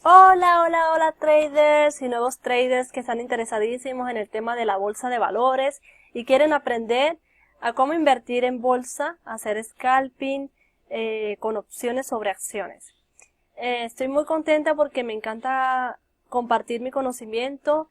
Hola, hola, hola traders y nuevos traders que están interesadísimos en el tema de la bolsa de valores y quieren aprender a cómo invertir en bolsa, hacer scalping con opciones sobre acciones. Estoy muy contenta porque me encanta compartir mi conocimiento.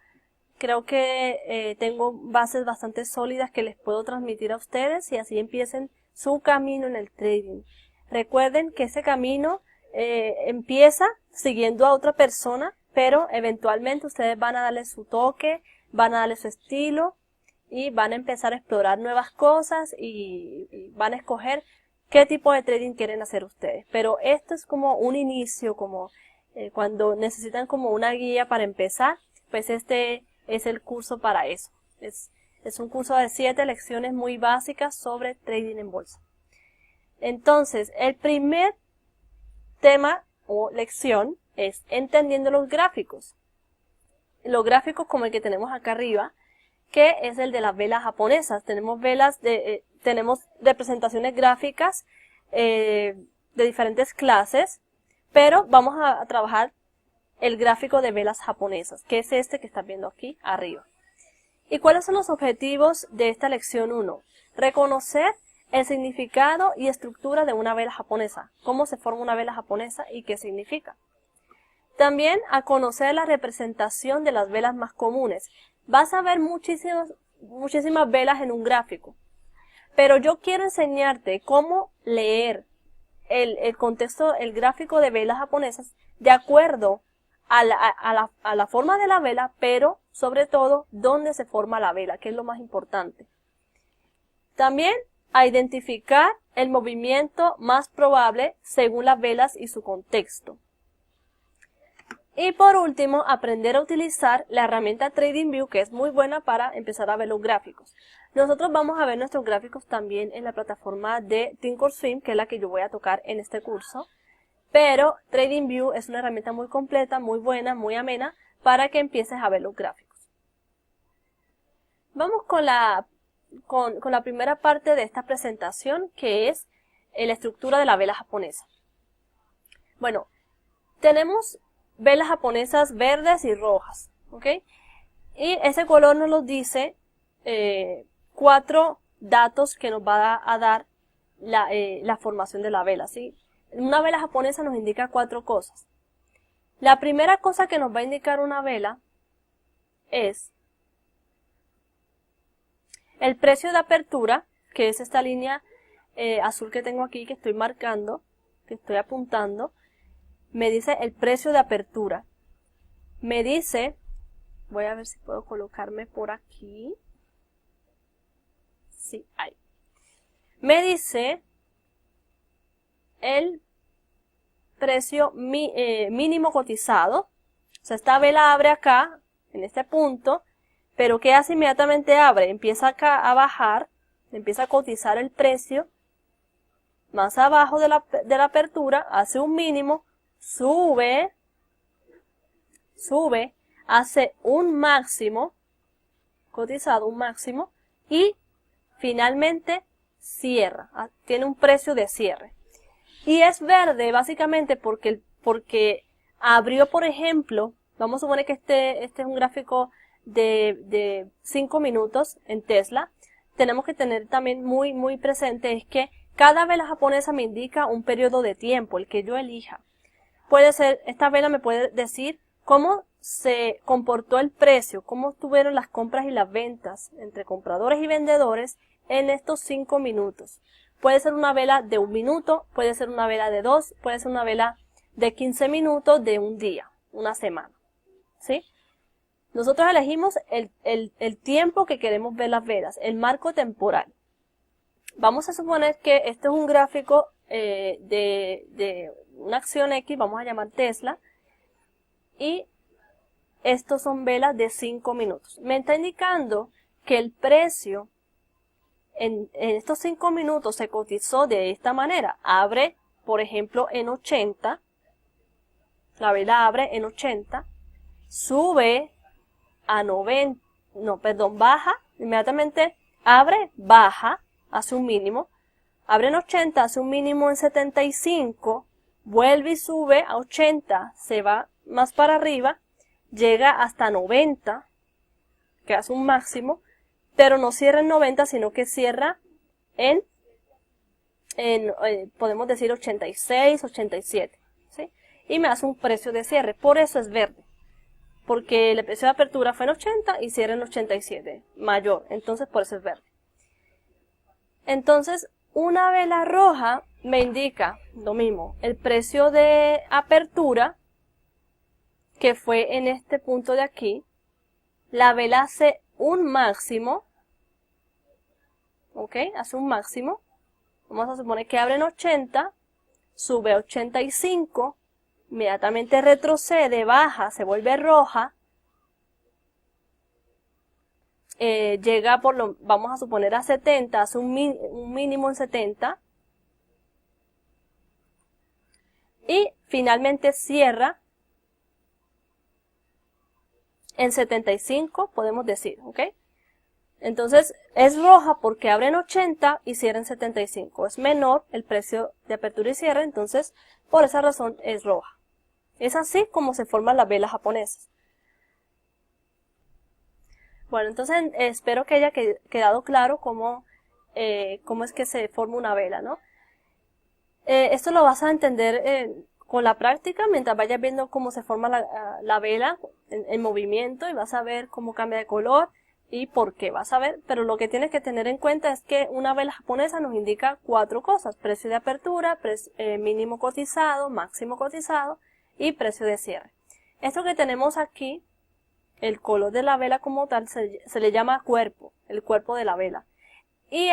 Creo que tengo bases bastante sólidas que les puedo transmitir a ustedes y así empiecen su camino en el trading. Recuerden que ese camino empieza siguiendo a otra persona, pero eventualmente ustedes van a darle su toque, van a darle su estilo y van a empezar a explorar nuevas cosas y van a escoger qué tipo de trading quieren hacer ustedes. Pero esto es como un inicio, como cuando necesitan como una guía para empezar, pues este es el curso para eso. Es un curso de 7 lecciones muy básicas sobre trading en bolsa. Entonces, el primer tema o lección es entendiendo los gráficos. Los gráficos como el que tenemos acá arriba, que es el de las velas japonesas. Tenemos tenemos representaciones gráficas de diferentes clases, pero vamos a trabajar el gráfico de velas japonesas, que es este que están viendo aquí arriba. ¿Y cuáles son los objetivos de esta lección 1? Reconocer el significado y estructura de una vela japonesa, cómo se forma una vela japonesa y qué significa. También a conocer la representación de las velas más comunes. Vas a ver muchísimas velas en un gráfico, pero yo quiero enseñarte cómo leer el contexto, el gráfico de velas japonesas de acuerdo a la forma de la vela, pero sobre todo dónde se forma la vela, que es lo más importante. También a identificar el movimiento más probable según las velas y su contexto. Y por último, aprender a utilizar la herramienta TradingView, que es muy buena para empezar a ver los gráficos. Nosotros vamos a ver nuestros gráficos también en la plataforma de Thinkorswim, que es la que yo voy a tocar en este curso. Pero TradingView es una herramienta muy completa, muy buena, muy amena, para que empieces a ver los gráficos. Vamos con la primera parte de esta presentación, que es la estructura de la vela japonesa. Bueno, tenemos velas japonesas verdes y rojas, ¿ok? Y ese color nos lo dice 4 datos que nos va a dar la formación de la vela, ¿sí? Una vela japonesa nos indica 4 cosas. La primera cosa que nos va a indicar una vela es el precio de apertura, que es esta línea azul que tengo aquí, que estoy marcando, que estoy apuntando. Me dice el precio de apertura. Me dice, voy a ver si puedo colocarme por aquí. Sí, ahí. Me dice el precio mínimo cotizado. O sea, esta vela abre acá, en este punto, pero ¿qué hace? Inmediatamente abre, empieza acá a bajar, empieza a cotizar el precio más abajo de la apertura, hace un mínimo, sube, hace un máximo, cotizado un máximo, y finalmente cierra, tiene un precio de cierre. Y es verde básicamente porque abrió, por ejemplo, vamos a suponer que este es un gráfico de 5 minutos en Tesla. Tenemos que tener también muy presente es que cada vela japonesa me indica un periodo de tiempo, el que yo elija. Puede ser, esta vela me puede decir cómo se comportó el precio, cómo estuvieron las compras y las ventas entre compradores y vendedores en estos 5 minutos. Puede ser una vela de 1 minuto, puede ser una vela de 2, puede ser una vela de 15 minutos de un día, una semana, ¿sí? Nosotros elegimos el tiempo que queremos ver las velas, el marco temporal. Vamos a suponer que este es un gráfico de una acción X, vamos a llamar Tesla, y estos son velas de 5 minutos. Me está indicando que el precio en estos 5 minutos se cotizó de esta manera. Abre, por ejemplo, en 80, la vela abre en 80, sube a 90, baja, inmediatamente abre, baja, hace un mínimo, abre en 80, hace un mínimo en 75, vuelve y sube a 80, se va más para arriba, llega hasta 90, que hace un máximo, pero no cierra en 90, sino que cierra en podemos decir 86, 87, ¿sí? Y me hace un precio de cierre, por eso es verde, porque el precio de apertura fue en 80 y cierra en 87, mayor, entonces por eso es verde. Entonces, una vela roja me indica lo mismo, el precio de apertura, que fue en este punto de aquí. La vela hace un máximo, ¿ok? Hace un máximo. Vamos a suponer que abre en 80, sube a 85, inmediatamente retrocede, baja, se vuelve roja, llega vamos a suponer a 70, hace un mínimo en 70, y finalmente cierra en 75, podemos decir, ¿ok? Entonces, es roja porque abre en 80 y cierra en 75. Es menor el precio de apertura y cierre, entonces, por esa razón es roja. Es así como se forman las velas japonesas. Bueno, entonces espero que haya quedado claro cómo es que se forma una vela, ¿no? Esto lo vas a entender con la práctica, mientras vayas viendo cómo se forma la vela en movimiento, y vas a ver cómo cambia de color y por qué, vas a ver. Pero lo que tienes que tener en cuenta es que una vela japonesa nos indica 4 cosas: precio de apertura, mínimo cotizado, máximo cotizado y precio de cierre. Esto que tenemos aquí, el color de la vela como tal, se le llama cuerpo, el cuerpo de la vela. Y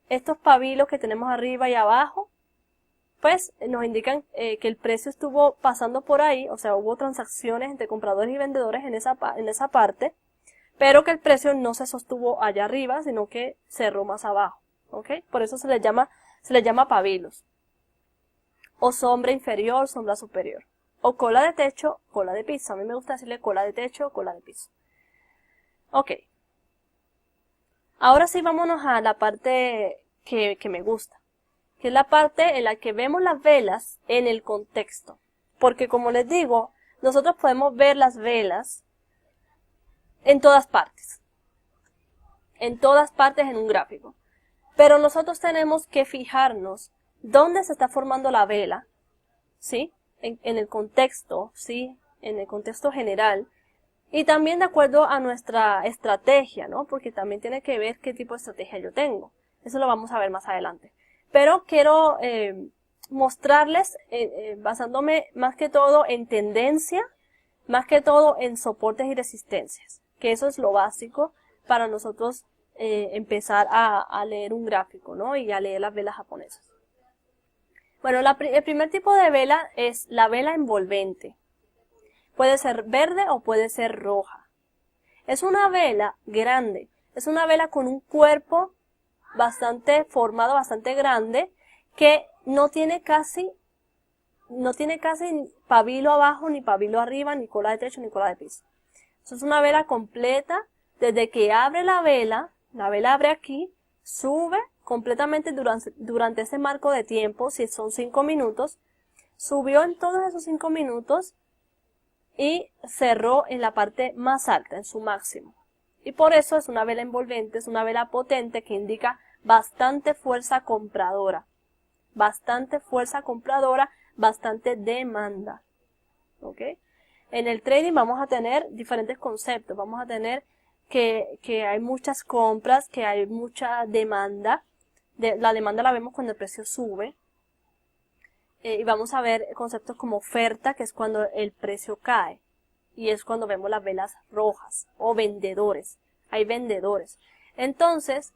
estos pabilos que tenemos arriba y abajo, pues nos indican que el precio estuvo pasando por ahí, o sea, hubo transacciones entre compradores y vendedores en esa parte, pero que el precio no se sostuvo allá arriba, sino que cerró más abajo, ¿ok? Por eso se le llama pabilos. O sombra inferior, sombra superior. O cola de techo, cola de piso. A mí me gusta decirle cola de techo, cola de piso. Ok. Ahora sí, vámonos a la parte que me gusta, que es la parte en la que vemos las velas en el contexto. Porque como les digo, nosotros podemos ver las velas en todas partes. En todas partes en un gráfico. Pero nosotros tenemos que fijarnos dónde se está formando la vela, ¿sí? En el contexto, ¿sí? En el contexto general. Y también de acuerdo a nuestra estrategia, ¿no? Porque también tiene que ver qué tipo de estrategia yo tengo. Eso lo vamos a ver más adelante. Pero quiero mostrarles, basándome más que todo en tendencia, más que todo en soportes y resistencias. Que eso es lo básico para nosotros empezar a leer un gráfico, ¿no? Y a leer las velas japonesas. Bueno, el primer tipo de vela es la vela envolvente. Puede ser verde o puede ser roja. Es una vela grande. Es una vela con un cuerpo bastante formado, bastante grande, que no tiene casi pabilo abajo, ni pabilo arriba, ni cola de techo, ni cola de piso. Eso es una vela completa. Desde que abre la vela abre aquí, sube completamente durante ese marco de tiempo, si son 5 minutos, subió en todos esos 5 minutos y cerró en la parte más alta, en su máximo. Y por eso es una vela envolvente, es una vela potente que indica bastante fuerza compradora. Bastante fuerza compradora, bastante demanda. ¿Ok? En el trading vamos a tener diferentes conceptos. Vamos a tener que hay muchas compras, que hay mucha demanda. La demanda la vemos cuando el precio sube. Y vamos a ver conceptos como oferta, que es cuando el precio cae. Y es cuando vemos las velas rojas. O vendedores. Hay vendedores. Entonces,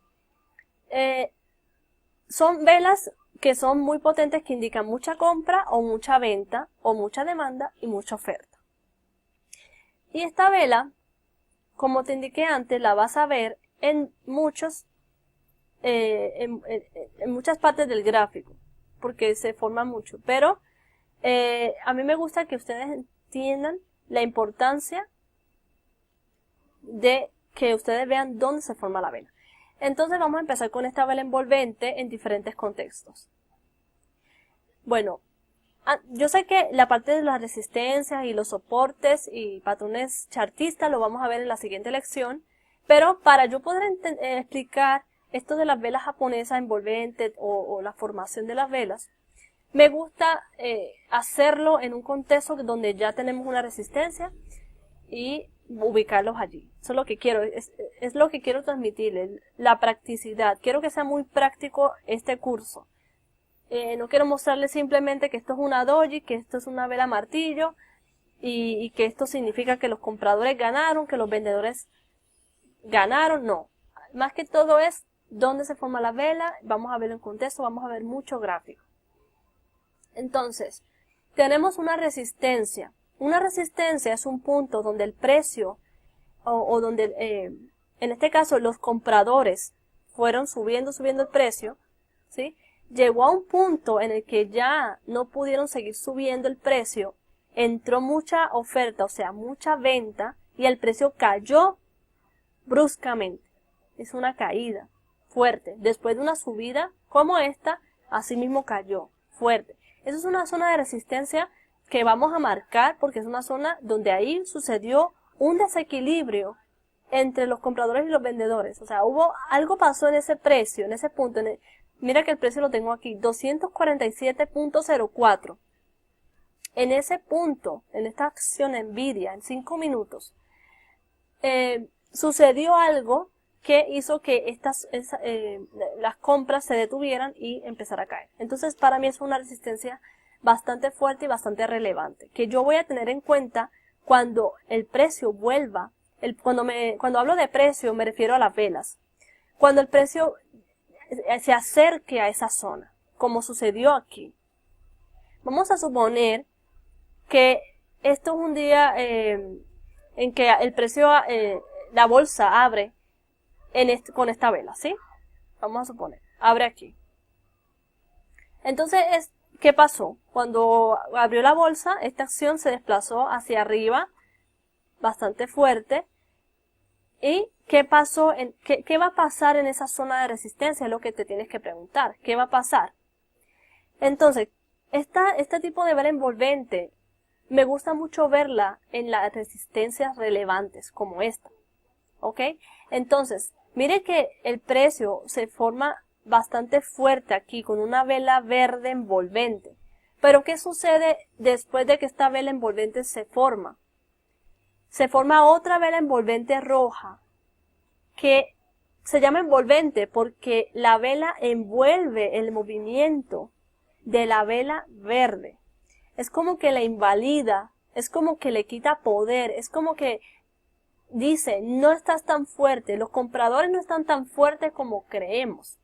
son velas que son muy potentes, que indican mucha compra o mucha venta, o mucha demanda y mucha oferta. Y esta vela, como te indiqué antes, la vas a ver en muchas partes del gráfico, porque se forma mucho. Pero a mí me gusta que ustedes entiendan la importancia de que ustedes vean dónde se forma la vela. Entonces vamos a empezar con esta vela envolvente en diferentes contextos. Bueno, Yo sé que la parte de las resistencias y los soportes y patrones chartistas lo vamos a ver en la siguiente lección, pero para yo poder explicar esto de las velas japonesas envolventes o la formación de las velas, me gusta hacerlo en un contexto donde ya tenemos una resistencia y ubicarlos allí. Eso es lo que quiero, es lo que quiero transmitirles, la practicidad. Quiero que sea muy práctico este curso. No quiero mostrarles simplemente que esto es una doji, que esto es una vela martillo y que esto significa que los compradores ganaron, que los vendedores ganaron. No, más que todo es dónde se forma la vela, vamos a verlo en contexto, vamos a ver mucho gráfico. Entonces, tenemos una resistencia. Una resistencia es un punto donde el precio o donde, en este caso, los compradores fueron subiendo el precio, ¿sí? Llegó a un punto en el que ya no pudieron seguir subiendo el precio, entró mucha oferta, o sea, mucha venta, y el precio cayó bruscamente. Es una caída fuerte. Después de una subida como esta, así mismo cayó fuerte. Esa es una zona de resistencia que vamos a marcar porque es una zona donde ahí sucedió un desequilibrio entre los compradores y los vendedores. O sea, algo pasó en ese precio, en ese punto. Mira que el precio lo tengo aquí, 247.04. En ese punto, en esta acción Nvidia, en 5 minutos, sucedió algo que hizo que las compras se detuvieran y empezara a caer. Entonces, para mí es una resistencia bastante fuerte y bastante relevante, que yo voy a tener en cuenta cuando el precio vuelva. Cuando hablo de precio, me refiero a las velas. Cuando el precio se acerque a esa zona, como sucedió aquí. Vamos a suponer que esto es un día en que el precio, la bolsa abre con esta vela, ¿sí? Vamos a suponer, abre aquí. Entonces, ¿qué pasó? Cuando abrió la bolsa, esta acción se desplazó hacia arriba, bastante fuerte. ¿Y qué pasó? ¿Qué va a pasar en esa zona de resistencia? Es lo que te tienes que preguntar. ¿Qué va a pasar? Entonces, este tipo de vela envolvente, me gusta mucho verla en las resistencias relevantes, como esta. ¿Ok? Entonces, mire que el precio se forma bastante fuerte aquí, con una vela verde envolvente. Pero, ¿qué sucede después de que esta vela envolvente se forma? Se forma otra vela envolvente roja que se llama envolvente porque la vela envuelve el movimiento de la vela verde. Es como que la invalida, es como que le quita poder, es como que dice, no estás tan fuerte, los compradores no están tan fuertes como creemos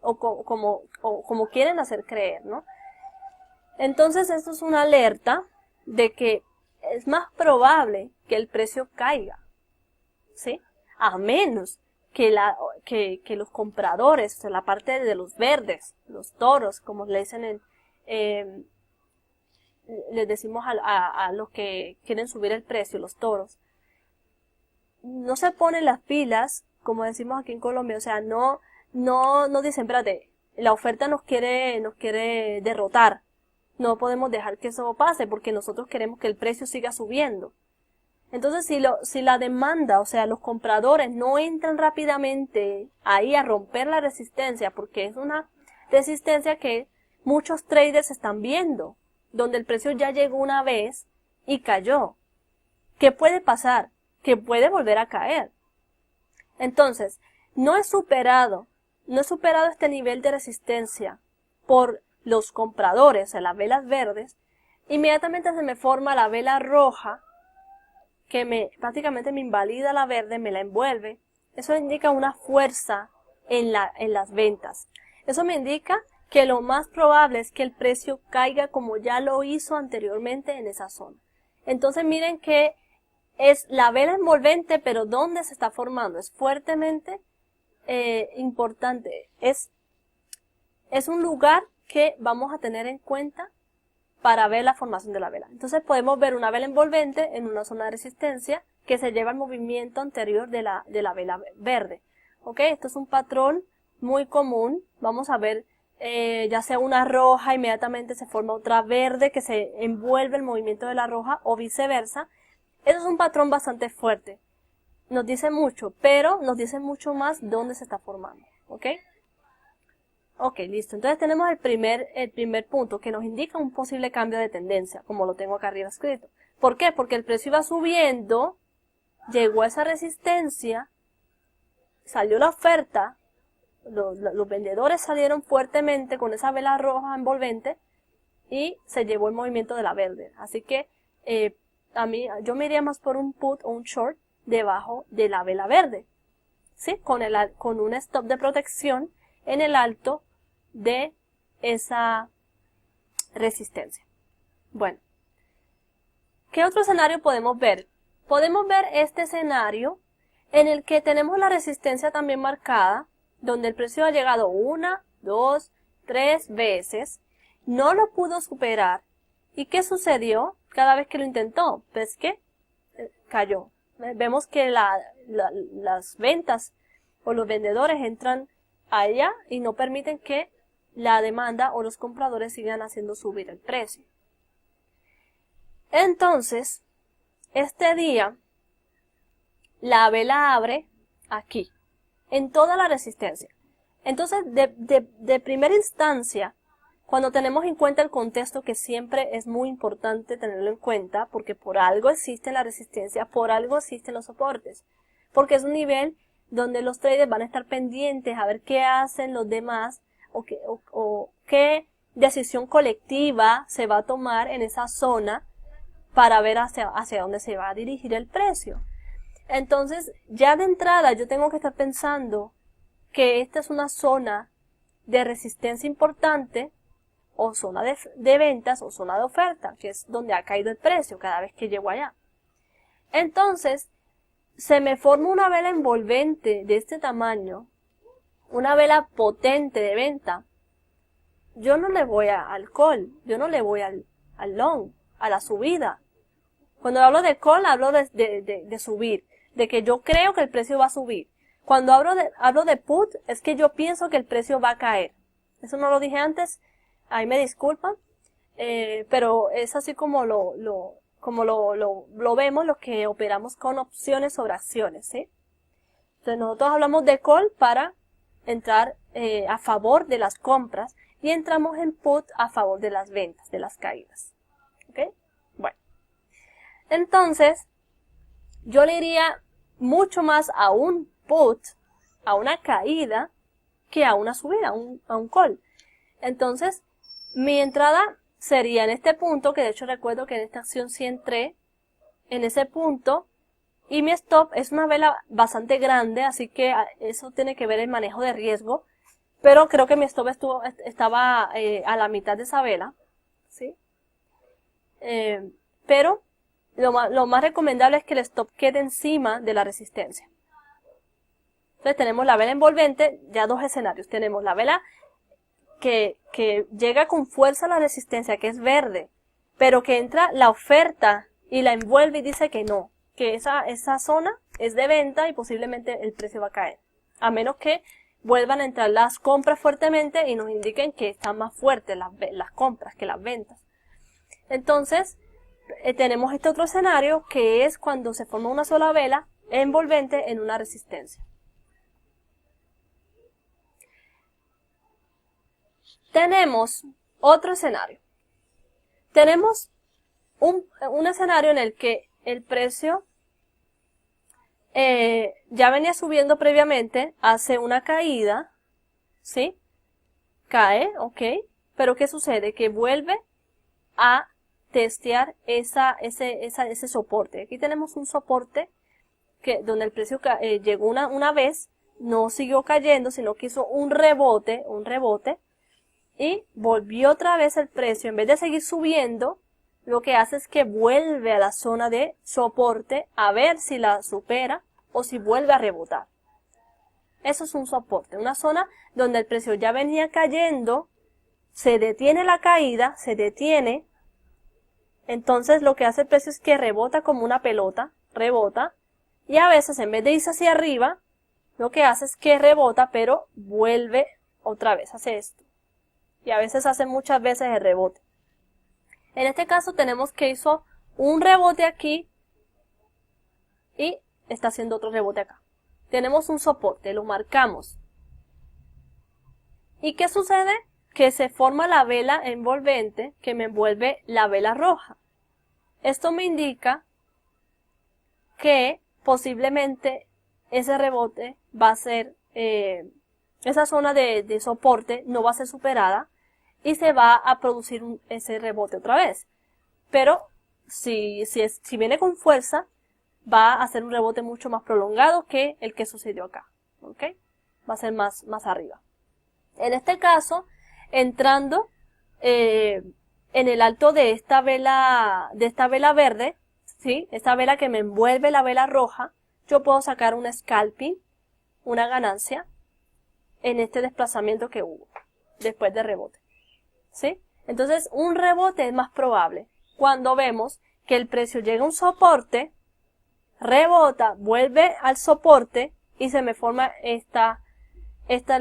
o como quieren hacer creer, ¿no? Entonces esto es una alerta de que es más probable que el precio caiga, ¿sí? A menos que los compradores, o sea, la parte de los verdes, los toros, como le dicen les decimos a los que quieren subir el precio, los toros, no se ponen las pilas, como decimos aquí en Colombia, o sea, no dicen, espérate, la oferta nos quiere derrotar. No podemos dejar que eso pase porque nosotros queremos que el precio siga subiendo. Entonces, si la demanda, o sea, los compradores no entran rápidamente ahí a romper la resistencia, porque es una resistencia que muchos traders están viendo, donde el precio ya llegó una vez y cayó. ¿Qué puede pasar? Que puede volver a caer. Entonces, no he superado este nivel de resistencia por los compradores, o sea, las velas verdes, inmediatamente se me forma la vela roja, que prácticamente me invalida la verde, me la envuelve. Eso indica una fuerza en las ventas. Eso me indica que lo más probable es que el precio caiga como ya lo hizo anteriormente en esa zona. Entonces miren que es la vela envolvente, pero ¿dónde se está formando? Es fuertemente importante. Es un lugar que vamos a tener en cuenta para ver la formación de la vela. Entonces podemos ver una vela envolvente en una zona de resistencia que se lleva el movimiento anterior de la vela verde. ¿Ok? Esto es un patrón muy común. Vamos a ver ya sea una roja, inmediatamente se forma otra verde que se envuelve el movimiento de la roja o viceversa. Eso es un patrón bastante fuerte. Nos dice mucho, pero nos dice mucho más dónde se está formando. ¿Ok? Ok, listo. Entonces tenemos el primer punto que nos indica un posible cambio de tendencia, como lo tengo acá arriba escrito. ¿Por qué? Porque el precio iba subiendo, llegó a esa resistencia, salió la oferta, los vendedores salieron fuertemente con esa vela roja envolvente y se llevó el movimiento de la verde. Así que yo me iría más por un put o un short debajo de la vela verde, ¿sí? Con un stop de protección en el alto de esa resistencia. Bueno, ¿qué otro escenario podemos ver? Podemos ver este escenario en el que tenemos la resistencia también marcada, donde el precio ha llegado 1, 2, 3 veces, no lo pudo superar. ¿Y qué sucedió cada vez que lo intentó? Pues que cayó. Vemos que las ventas o los vendedores entran allá y no permiten que la demanda o los compradores sigan haciendo subir el precio. Entonces, este día, la vela abre aquí, en toda la resistencia. Entonces, de primera instancia, cuando tenemos en cuenta el contexto, que siempre es muy importante tenerlo en cuenta, porque por algo existe la resistencia, por algo existen los soportes, porque es un nivel donde los traders van a estar pendientes a ver qué hacen los demás o qué decisión colectiva se va a tomar en esa zona para ver hacia dónde se va a dirigir el precio. Entonces, ya de entrada yo tengo que estar pensando que esta es una zona de resistencia importante, o zona de ventas, o zona de oferta, que es donde ha caído el precio cada vez que llego allá. Entonces, se me forma una vela envolvente de este tamaño, una vela potente de venta. Yo no le voy al call, yo no le voy al long, a la subida. Cuando hablo de call, hablo de subir, de que yo creo que el precio va a subir. Cuando hablo de put, es que yo pienso que el precio va a caer. Eso no lo dije antes, ahí me disculpan, pero es así como lo vemos los que operamos con opciones sobre acciones, ¿sí? Entonces nosotros hablamos de call para entrar a favor de las compras y entramos en put a favor de las ventas, de las caídas. ¿Ok? Bueno. Entonces, yo le iría mucho más a un put, a una caída, que a una subida, a un call. Entonces, mi entrada sería en este punto, que de hecho recuerdo que en esta acción sí entré en ese punto, y mi stop es una vela bastante grande, así que eso tiene que ver el manejo de riesgo, pero creo que mi stop estaba a la mitad de esa vela, ¿sí? Pero lo más recomendable es que el stop quede encima de la resistencia. Entonces tenemos la vela envolvente, ya dos escenarios. Tenemos la vela que llega con fuerza a la resistencia, que es verde, pero que entra la oferta y la envuelve y dice que no, que esa zona es de venta y posiblemente el precio va a caer. A menos que vuelvan a entrar las compras fuertemente y nos indiquen que están más fuertes las compras que las ventas. Entonces, tenemos este otro escenario que es cuando se forma una sola vela envolvente en una resistencia. Tenemos otro escenario. Tenemos un escenario en el que el precio ya venía subiendo previamente, hace una caída, ¿sí? Cae, ok, pero ¿qué sucede? Que vuelve a testear ese soporte. Aquí tenemos un soporte donde el precio llegó una vez, no siguió cayendo, sino que hizo un rebote, y volvió otra vez el precio. En vez de seguir subiendo, lo que hace es que vuelve a la zona de soporte a ver si la supera o si vuelve a rebotar. Eso es un soporte, una zona donde el precio ya venía cayendo, se detiene la caída, entonces lo que hace el precio es que rebota como una pelota, rebota, y a veces en vez de irse hacia arriba, lo que hace es que rebota, pero vuelve otra vez, hace esto. y a veces hace muchas veces el rebote. En este caso tenemos que hizo un rebote aquí y está haciendo otro rebote acá. Tenemos un soporte, lo marcamos. ¿Y qué sucede? Que se forma la vela envolvente que me envuelve la vela roja. Esto me indica que posiblemente ese rebote va a ser, esa zona de soporte no va a ser superada y se va a producir ese rebote otra vez. Pero si viene con fuerza, va a ser un rebote mucho más prolongado que el que sucedió acá. ¿Ok? Va a ser más arriba. En este caso, entrando en el alto de esta vela verde, ¿sí? Esta vela que me envuelve la vela roja, yo puedo sacar un scalping, una ganancia, en este desplazamiento que hubo después de rebote. ¿Sí? Entonces, un rebote es más probable cuando vemos que el precio llega a un soporte, rebota, vuelve al soporte y se me forma este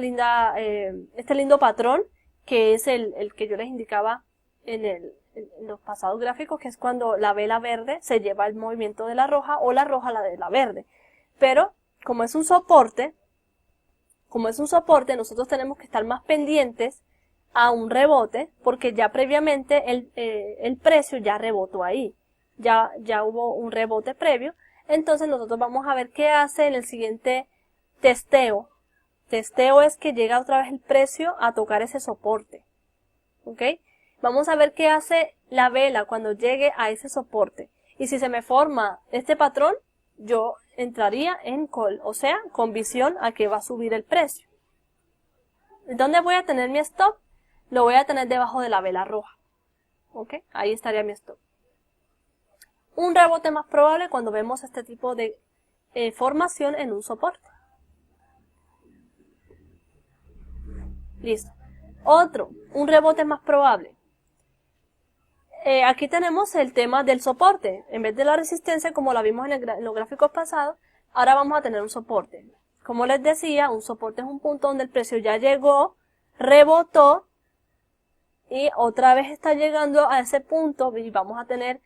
lindo patrón que es el que yo les indicaba en los pasados gráficos, que es cuando la vela verde se lleva el movimiento de la roja o la roja la de la verde. Pero como es un soporte, nosotros tenemos que estar más pendientes a un rebote, porque ya previamente el precio ya rebotó ahí. Ya hubo un rebote previo. Entonces nosotros vamos a ver qué hace en el siguiente testeo. Testeo es que llega otra vez el precio a tocar ese soporte. ¿Ok? Vamos a ver qué hace la vela cuando llegue a ese soporte. Y si se me forma este patrón, yo entraría en call, o sea, con visión a que va a subir el precio. ¿Dónde voy a tener mi stop? Lo voy a tener debajo de la vela roja. ¿Ok? Ahí estaría mi stop. Un rebote más probable cuando vemos este tipo de formación en un soporte. Listo. Otro, un rebote más probable. Aquí tenemos el tema del soporte. En vez de la resistencia, como la vimos en los gráficos pasados, ahora vamos a tener un soporte. Como les decía, un soporte es un punto donde el precio ya llegó, rebotó, y otra vez está llegando a ese punto, y vamos a tener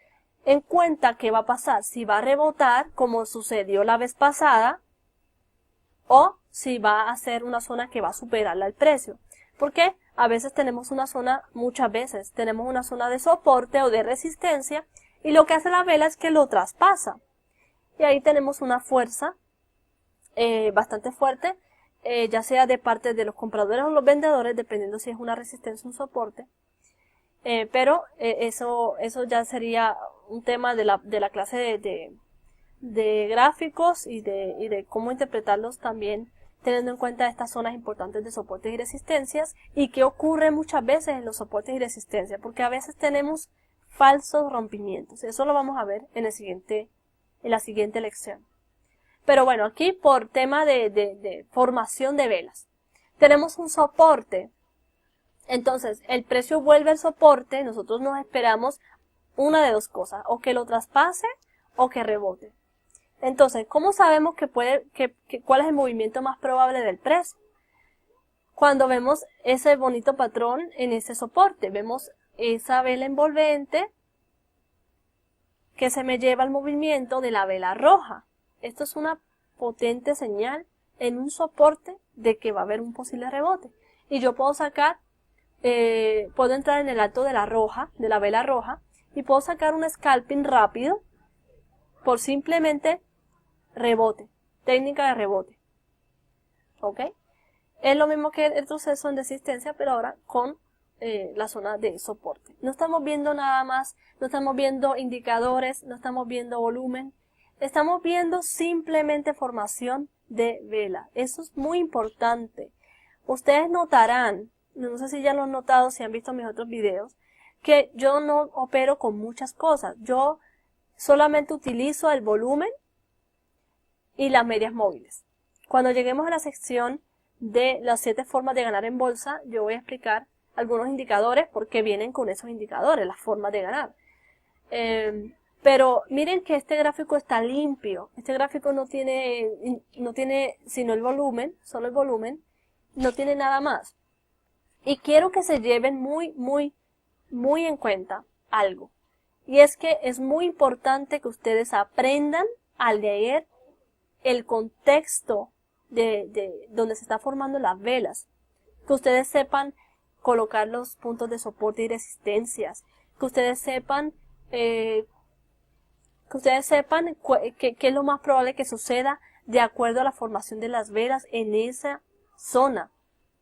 en cuenta qué va a pasar. Si va a rebotar, como sucedió la vez pasada, o si va a ser una zona que va a superarla al precio. Porque a veces tenemos una zona, muchas veces tenemos una zona de soporte o de resistencia, y lo que hace la vela es que lo traspasa. Y ahí tenemos una fuerza bastante fuerte, ya sea de parte de los compradores o los vendedores, dependiendo si es una resistencia o un soporte. Pero eso ya sería un tema de la clase de gráficos y de cómo interpretarlos también, teniendo en cuenta estas zonas importantes de soportes y resistencias y qué ocurre muchas veces en los soportes y resistencias, porque a veces tenemos falsos rompimientos. Eso lo vamos a ver en la siguiente lección. Pero bueno, aquí por tema de formación de velas, tenemos un soporte. Entonces, el precio vuelve al soporte, nosotros nos esperamos una de dos cosas, o que lo traspase o que rebote. Entonces, ¿cómo sabemos cuál es el movimiento más probable del precio? Cuando vemos ese bonito patrón en ese soporte, vemos esa vela envolvente que se me lleva al movimiento de la vela roja. Esto es una potente señal en un soporte de que va a haber un posible rebote. Y yo puedo sacar, puedo entrar en el alto de la vela roja, y puedo sacar un scalping rápido por simplemente rebote, técnica de rebote. ¿Ok? Es lo mismo que el retroceso en resistencia, pero ahora con la zona de soporte. No estamos viendo nada más, no estamos viendo indicadores, no estamos viendo volumen, estamos viendo simplemente formación de vela. Eso es muy importante. Ustedes notarán, no sé si ya lo han notado, si han visto mis otros videos, que yo no opero con muchas cosas. Yo solamente utilizo el volumen y las medias móviles. Cuando lleguemos a la sección de las 7 formas de ganar en bolsa, yo voy a explicar algunos indicadores porque vienen con esos indicadores, las formas de ganar. Pero miren que este gráfico está limpio. Este gráfico no tiene sino el volumen, solo el volumen, no tiene nada más. Y quiero que se lleven muy en cuenta algo. Y es que es muy importante que ustedes aprendan a leer el contexto de donde se está formando las velas. Que ustedes sepan colocar los puntos de soporte y resistencias. Que ustedes sepan qué es lo más probable que suceda de acuerdo a la formación de las velas en esa zona.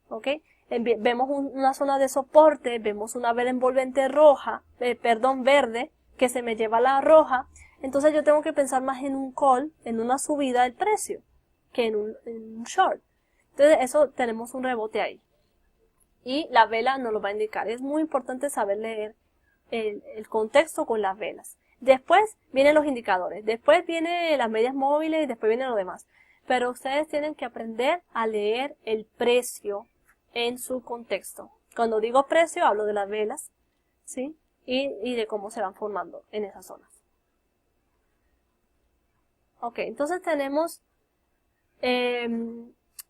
¿Ok? Vemos una zona de soporte, vemos una vela envolvente verde, que se me lleva a la roja. Entonces yo tengo que pensar más en un call, en una subida del precio, que en un short. Entonces eso tenemos un rebote ahí. Y la vela nos lo va a indicar. Es muy importante saber leer el contexto con las velas. Después vienen los indicadores, después vienen las medias móviles y después viene lo demás. Pero ustedes tienen que aprender a leer el precio en su contexto. Cuando digo precio hablo de las velas, ¿sí? Y de cómo se van formando en esas zonas. Ok, entonces tenemos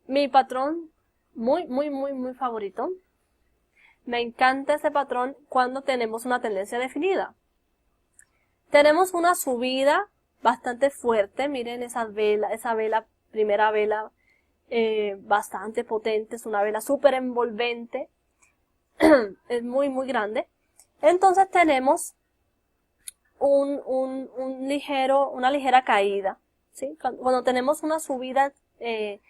mi patrón muy favorito. Me encanta ese patrón cuando tenemos una tendencia definida. Tenemos una subida bastante fuerte. Miren esa vela, primera vela bastante potente. Es una vela súper envolvente. Es muy grande. Entonces tenemos una ligera caída. ¿Sí? Cuando tenemos una subida de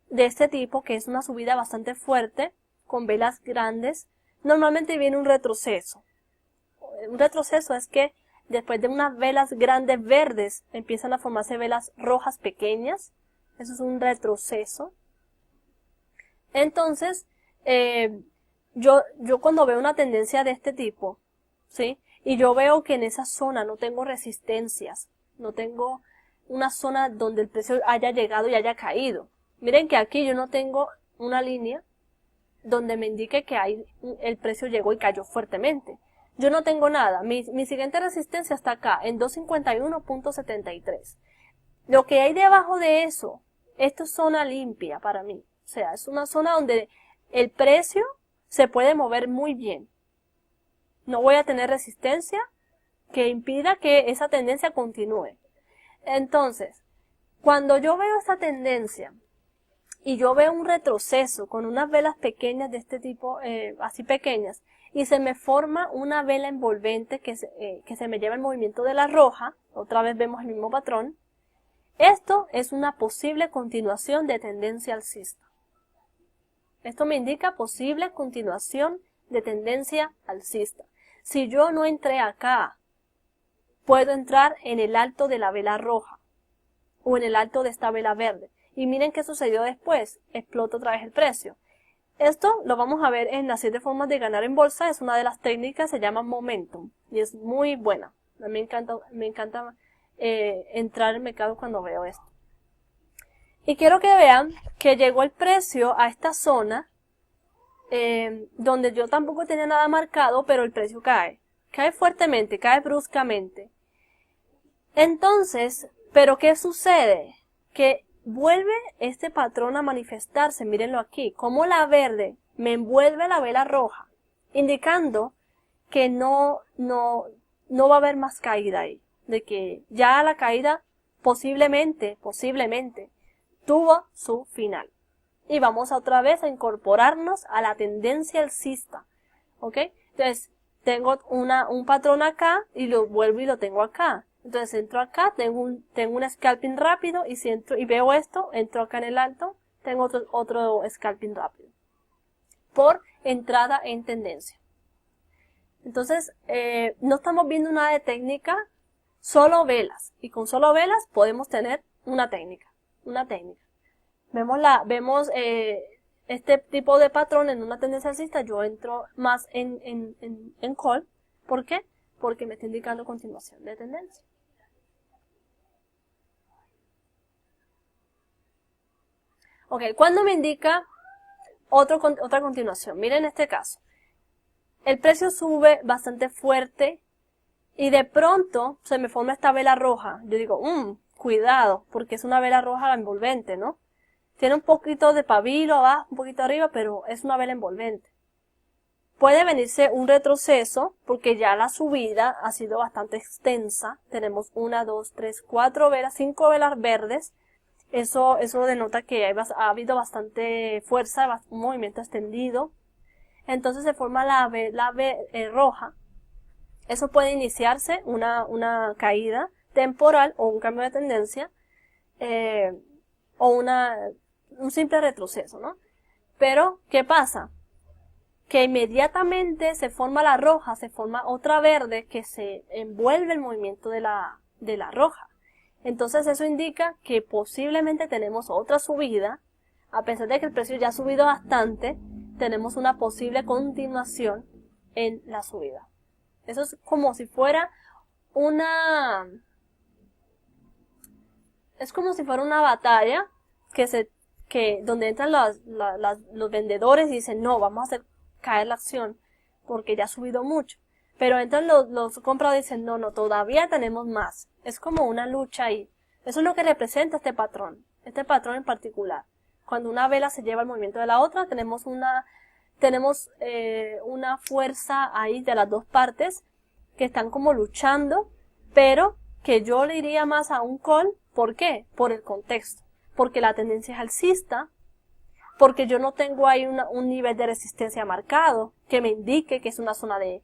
este tipo, que es una subida bastante fuerte, con velas grandes, normalmente viene un retroceso. Un retroceso es que después de unas velas grandes verdes, empiezan a formarse velas rojas pequeñas. Eso es un retroceso. Entonces, yo cuando veo una tendencia de este tipo, ¿sí? Y yo veo que en esa zona no tengo resistencias, no tengo una zona donde el precio haya llegado y haya caído. Miren que aquí yo no tengo una línea donde me indique que el precio llegó y cayó fuertemente. Yo no tengo nada. Mi siguiente resistencia está acá, en 251.73. Lo que hay debajo de eso, esto es zona limpia para mí. O sea, es una zona donde el precio se puede mover muy bien. No voy a tener resistencia que impida que esa tendencia continúe. Entonces, cuando yo veo esta tendencia y yo veo un retroceso con unas velas pequeñas de este tipo, así pequeñas, y se me forma una vela envolvente que se me lleva el movimiento de la roja, otra vez vemos el mismo patrón, esto es una posible continuación de tendencia alcista. Esto me indica posible continuación de tendencia alcista. Si yo no entré acá, puedo entrar en el alto de la vela roja o en el alto de esta vela verde. Y miren qué sucedió después. Explota otra vez el precio. Esto lo vamos a ver en las 7 formas de ganar en bolsa. Es una de las técnicas, se llama momentum. Y es muy buena. A mí me encanta entrar en mercado cuando veo esto. Y quiero que vean que llegó el precio a esta zona donde yo tampoco tenía nada marcado, pero el precio cae. Cae fuertemente, cae bruscamente. Entonces, ¿pero qué sucede? Que vuelve este patrón a manifestarse, mírenlo aquí, como la verde me envuelve la vela roja, indicando que no va a haber más caída ahí, de que ya la caída posiblemente tuvo su final. Y vamos otra vez a incorporarnos a la tendencia alcista, ¿ok? Entonces, tengo un patrón acá y lo vuelvo y lo tengo acá. Entonces entro acá, tengo un scalping rápido y si entro y veo esto, entro acá en el alto, tengo otro scalping rápido. Por entrada en tendencia. Entonces, no estamos viendo nada de técnica, solo velas. Y con solo velas podemos tener una técnica. Vemos este tipo de patrón en una tendencia alcista. Yo entro más en call. ¿Por qué? Porque me está indicando continuación de tendencia. Ok, ¿cuándo me indica otra continuación? Miren este caso. El precio sube bastante fuerte y de pronto se me forma esta vela roja. Yo digo, cuidado, porque es una vela roja envolvente, ¿no? Tiene un poquito de pabilo abajo, un poquito arriba, pero es una vela envolvente. puede venirse un retroceso porque ya la subida ha sido bastante extensa. Tenemos 1, 2, 3, 4 velas, 5 velas verdes. Eso denota que ha habido bastante fuerza, un movimiento extendido. Entonces se forma la vela roja. Eso puede iniciarse una caída temporal o un cambio de tendencia o un simple retroceso, ¿no? Pero, ¿qué pasa? Que inmediatamente se forma la roja, se forma otra verde que se envuelve el movimiento de la roja. Entonces eso indica que posiblemente tenemos otra subida, a pesar de que el precio ya ha subido bastante, tenemos una posible continuación en la subida. Eso es como si fuera una batalla donde entran los vendedores y dicen, no, vamos a hacer caer la acción porque ya ha subido mucho. Pero entran los compradores y dicen, no, todavía tenemos más. Es como una lucha ahí. Eso es lo que representa este patrón en particular. Cuando una vela se lleva el movimiento de la otra, tenemos una fuerza ahí de las dos partes que están como luchando, pero que yo le iría más a un call. ¿Por qué? Por el contexto. Porque la tendencia es alcista, porque yo no tengo ahí un nivel de resistencia marcado que me indique que es una zona de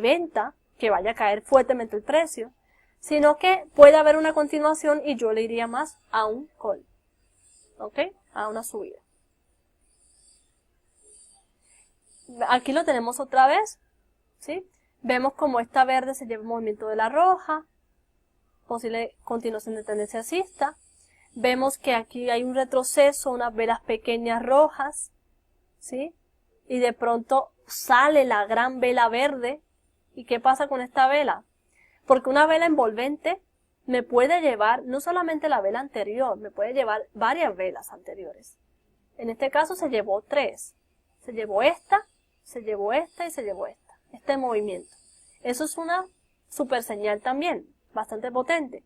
venta, que vaya a caer fuertemente el precio, sino que puede haber una continuación y yo le iría más a un call, ¿ok? A una subida. Aquí lo tenemos otra vez, ¿sí? Vemos como esta verde se lleva el movimiento de la roja, posible continuación de tendencia alcista. Vemos que aquí hay un retroceso, unas velas pequeñas rojas, ¿sí? Y de pronto sale la gran vela verde. ¿Y qué pasa con esta vela? Porque una vela envolvente me puede llevar no solamente la vela anterior, me puede llevar varias velas anteriores. En este caso se llevó 3. Se llevó esta, se llevó esta y se llevó esta. Este movimiento. Eso es una super señal también, bastante potente.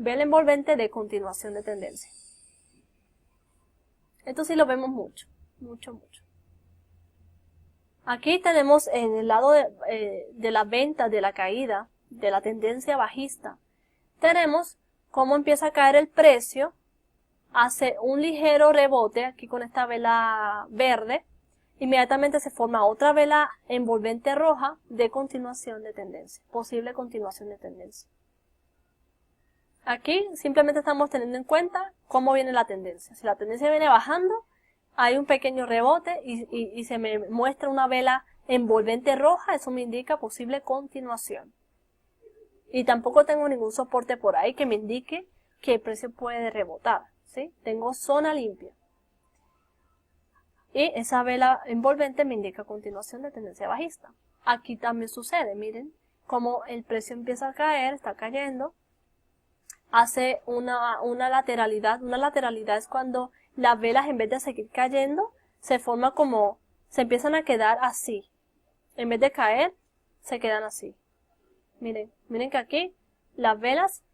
Vela envolvente de continuación de tendencia. Esto sí lo vemos mucho. Aquí tenemos en el lado de la venta, de la caída, de la tendencia bajista. Tenemos cómo empieza a caer el precio. Hace un ligero rebote aquí con esta vela verde. Inmediatamente se forma otra vela envolvente roja de continuación de tendencia. Posible continuación de tendencia. Aquí simplemente estamos teniendo en cuenta cómo viene la tendencia. Si la tendencia viene bajando, hay un pequeño rebote y se me muestra una vela envolvente roja, eso me indica posible continuación. Y tampoco tengo ningún soporte por ahí que me indique que el precio puede rebotar, ¿sí? Tengo zona limpia. Y esa vela envolvente me indica continuación de tendencia bajista. Aquí también sucede, miren, como el precio empieza a caer, está cayendo. Hace una lateralidad. Una lateralidad es cuando las velas, en vez de seguir cayendo, se empiezan a quedar así. En vez de caer, se quedan así. Miren que aquí las velas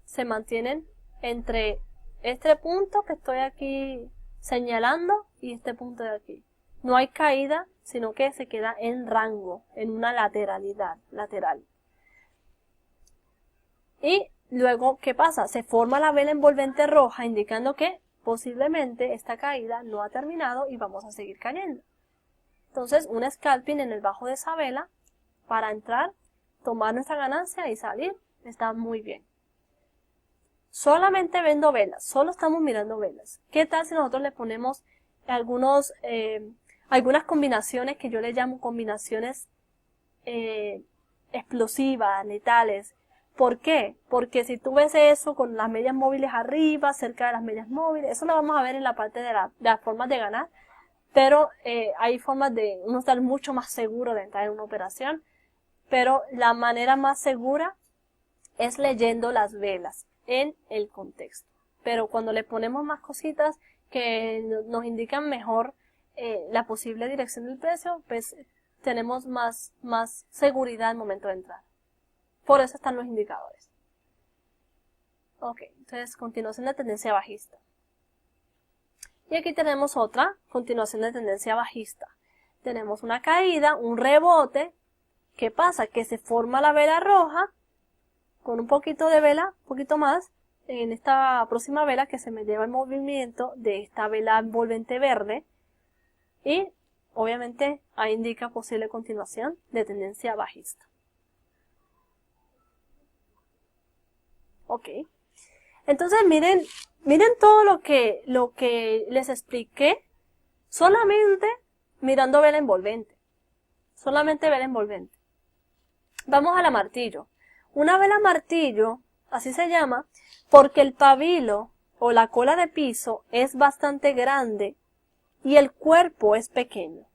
se mantienen entre este punto que estoy aquí señalando y este punto de aquí. No hay caída, sino que se queda en rango, en una lateralidad, lateral. Y luego, ¿qué pasa? Se forma la vela envolvente roja, indicando que posiblemente esta caída no ha terminado y vamos a seguir cayendo. Entonces, un scalping en el bajo de esa vela para entrar, tomar nuestra ganancia y salir está muy bien. Solamente vendo velas, solo estamos mirando velas. ¿Qué tal si nosotros le ponemos algunas combinaciones que yo le llamo combinaciones explosivas, letales? ¿Por qué? Porque si tú ves eso con las medias móviles arriba, cerca de las medias móviles, eso lo vamos a ver en la parte de las formas de ganar, pero hay formas de uno estar mucho más seguro de entrar en una operación, pero la manera más segura es leyendo las velas en el contexto. Pero cuando le ponemos más cositas que nos indican mejor la posible dirección del precio, pues tenemos más seguridad al momento de entrar. Por eso están los indicadores. Ok, entonces continuación de tendencia bajista. Y aquí tenemos otra continuación de tendencia bajista. tenemos una caída, un rebote. ¿Qué pasa? Que se forma la vela roja con un poquito de vela, un poquito más, en esta próxima vela que se me lleva el movimiento de esta vela envolvente verde y obviamente ahí indica posible continuación de tendencia bajista. Ok. Entonces miren todo lo que les expliqué solamente mirando vela envolvente. Solamente vela envolvente. Vamos a la martillo. Una vela martillo, así se llama, porque el pabilo o la cola de piso es bastante grande y el cuerpo es pequeño.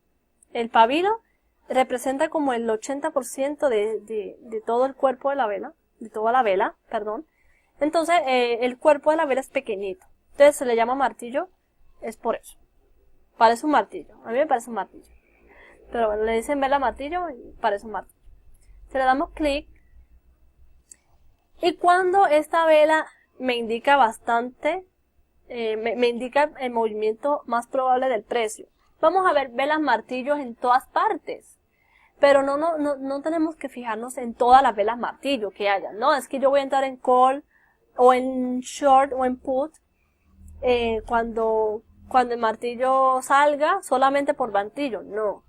El pabilo representa como el 80% de todo el cuerpo de la vela, de toda la vela, perdón. Entonces, el cuerpo de la vela es pequeñito. Entonces, se le llama martillo, es por eso. Parece un martillo. A mí me parece un martillo. Pero bueno, le dicen vela martillo y parece un martillo. Se le damos clic. Y cuando esta vela me indica bastante, me indica el movimiento más probable del precio. Vamos a ver velas martillos en todas partes. Pero no tenemos que fijarnos en todas las velas martillo que haya. No, es que yo voy a entrar en call o en short o en put cuando el martillo salga solamente por martillo. No.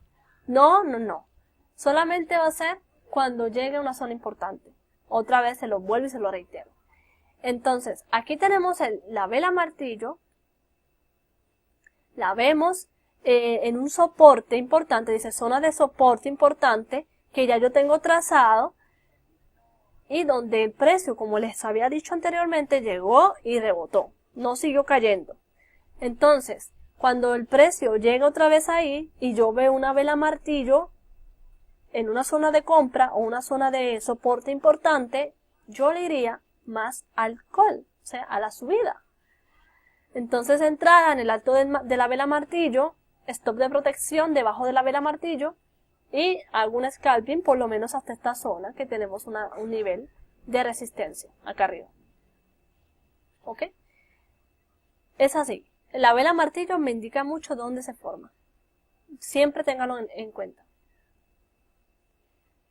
Solamente va a ser cuando llegue a una zona importante. Otra vez se lo vuelvo y se lo reitero. Entonces, aquí tenemos la vela martillo. La vemos en un soporte importante, dice zona de soporte importante, que ya yo tengo trazado. Y donde el precio, como les había dicho anteriormente, llegó y rebotó. No siguió cayendo. Entonces, cuando el precio llega otra vez ahí y yo veo una vela martillo en una zona de compra o una zona de soporte importante, yo le iría más al call, o sea, a la subida. Entonces, entrada en el alto de la vela martillo, stop de protección debajo de la vela martillo y hago un scalping por lo menos hasta esta zona que tenemos un nivel de resistencia acá arriba. ¿Ok? Es así. La vela martillo me indica mucho dónde se forma. Siempre ténganlo en cuenta.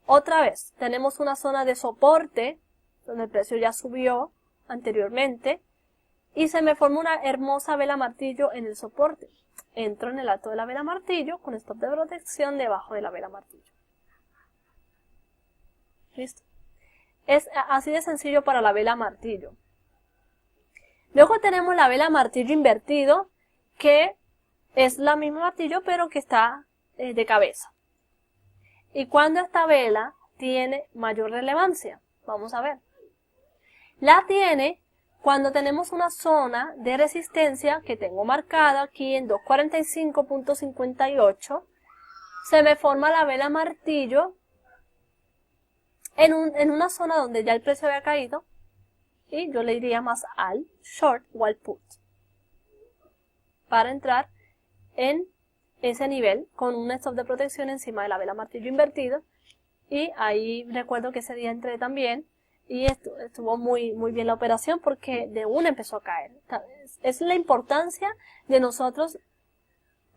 Otra vez, tenemos una zona de soporte, donde el precio ya subió anteriormente, y se me forma una hermosa vela martillo en el soporte. Entro en el alto de la vela martillo con stop de protección debajo de la vela martillo. ¿Listo? Es así de sencillo para la vela martillo. Luego tenemos la vela martillo invertido, que es la misma martillo, pero que está de cabeza. ¿Y cuándo esta vela tiene mayor relevancia? Vamos a ver. La tiene cuando tenemos una zona de resistencia que tengo marcada aquí en 245.58. Se me forma la vela martillo en una zona donde ya el precio había caído. Y yo le iría más al short o al put para entrar en ese nivel con un stop de protección encima de la vela martillo invertido. Y ahí recuerdo que ese día entré también y estuvo muy bien la operación porque de una empezó a caer. Es la importancia de nosotros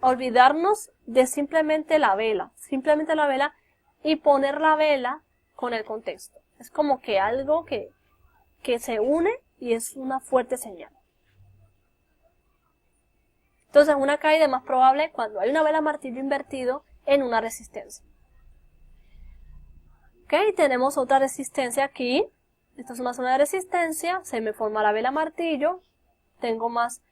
olvidarnos de simplemente la vela y poner la vela con el contexto. Es como que algo que se une y es una fuerte señal. Entonces, una caída es más probable cuando hay una vela martillo invertido en una resistencia. Ok, tenemos otra resistencia aquí. Esta es una zona de resistencia. Se me forma la vela martillo. Tengo más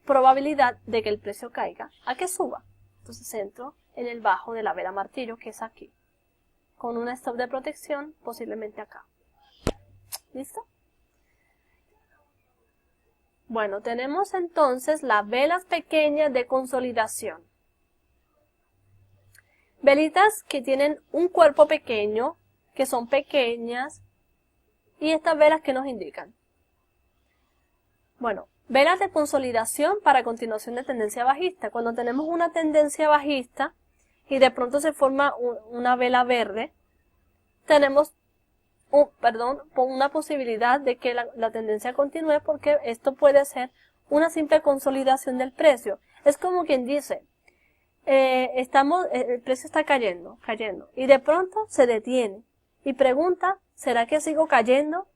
probabilidad de que el precio caiga a que suba. Entonces entro en el bajo de la vela martillo, que es aquí, con una stop de protección posiblemente acá. ¿Listo? Bueno, tenemos entonces las velas pequeñas de consolidación. Velitas que tienen un cuerpo pequeño, que son pequeñas, y estas velas que nos indican. Bueno, velas de consolidación para continuación de tendencia bajista. Cuando tenemos una tendencia bajista y de pronto se forma una vela verde, tenemos una posibilidad de que la tendencia continúe porque esto puede ser una simple consolidación del precio. Es como quien dice, el precio está cayendo, y de pronto se detiene y pregunta, ¿será que sigo cayendo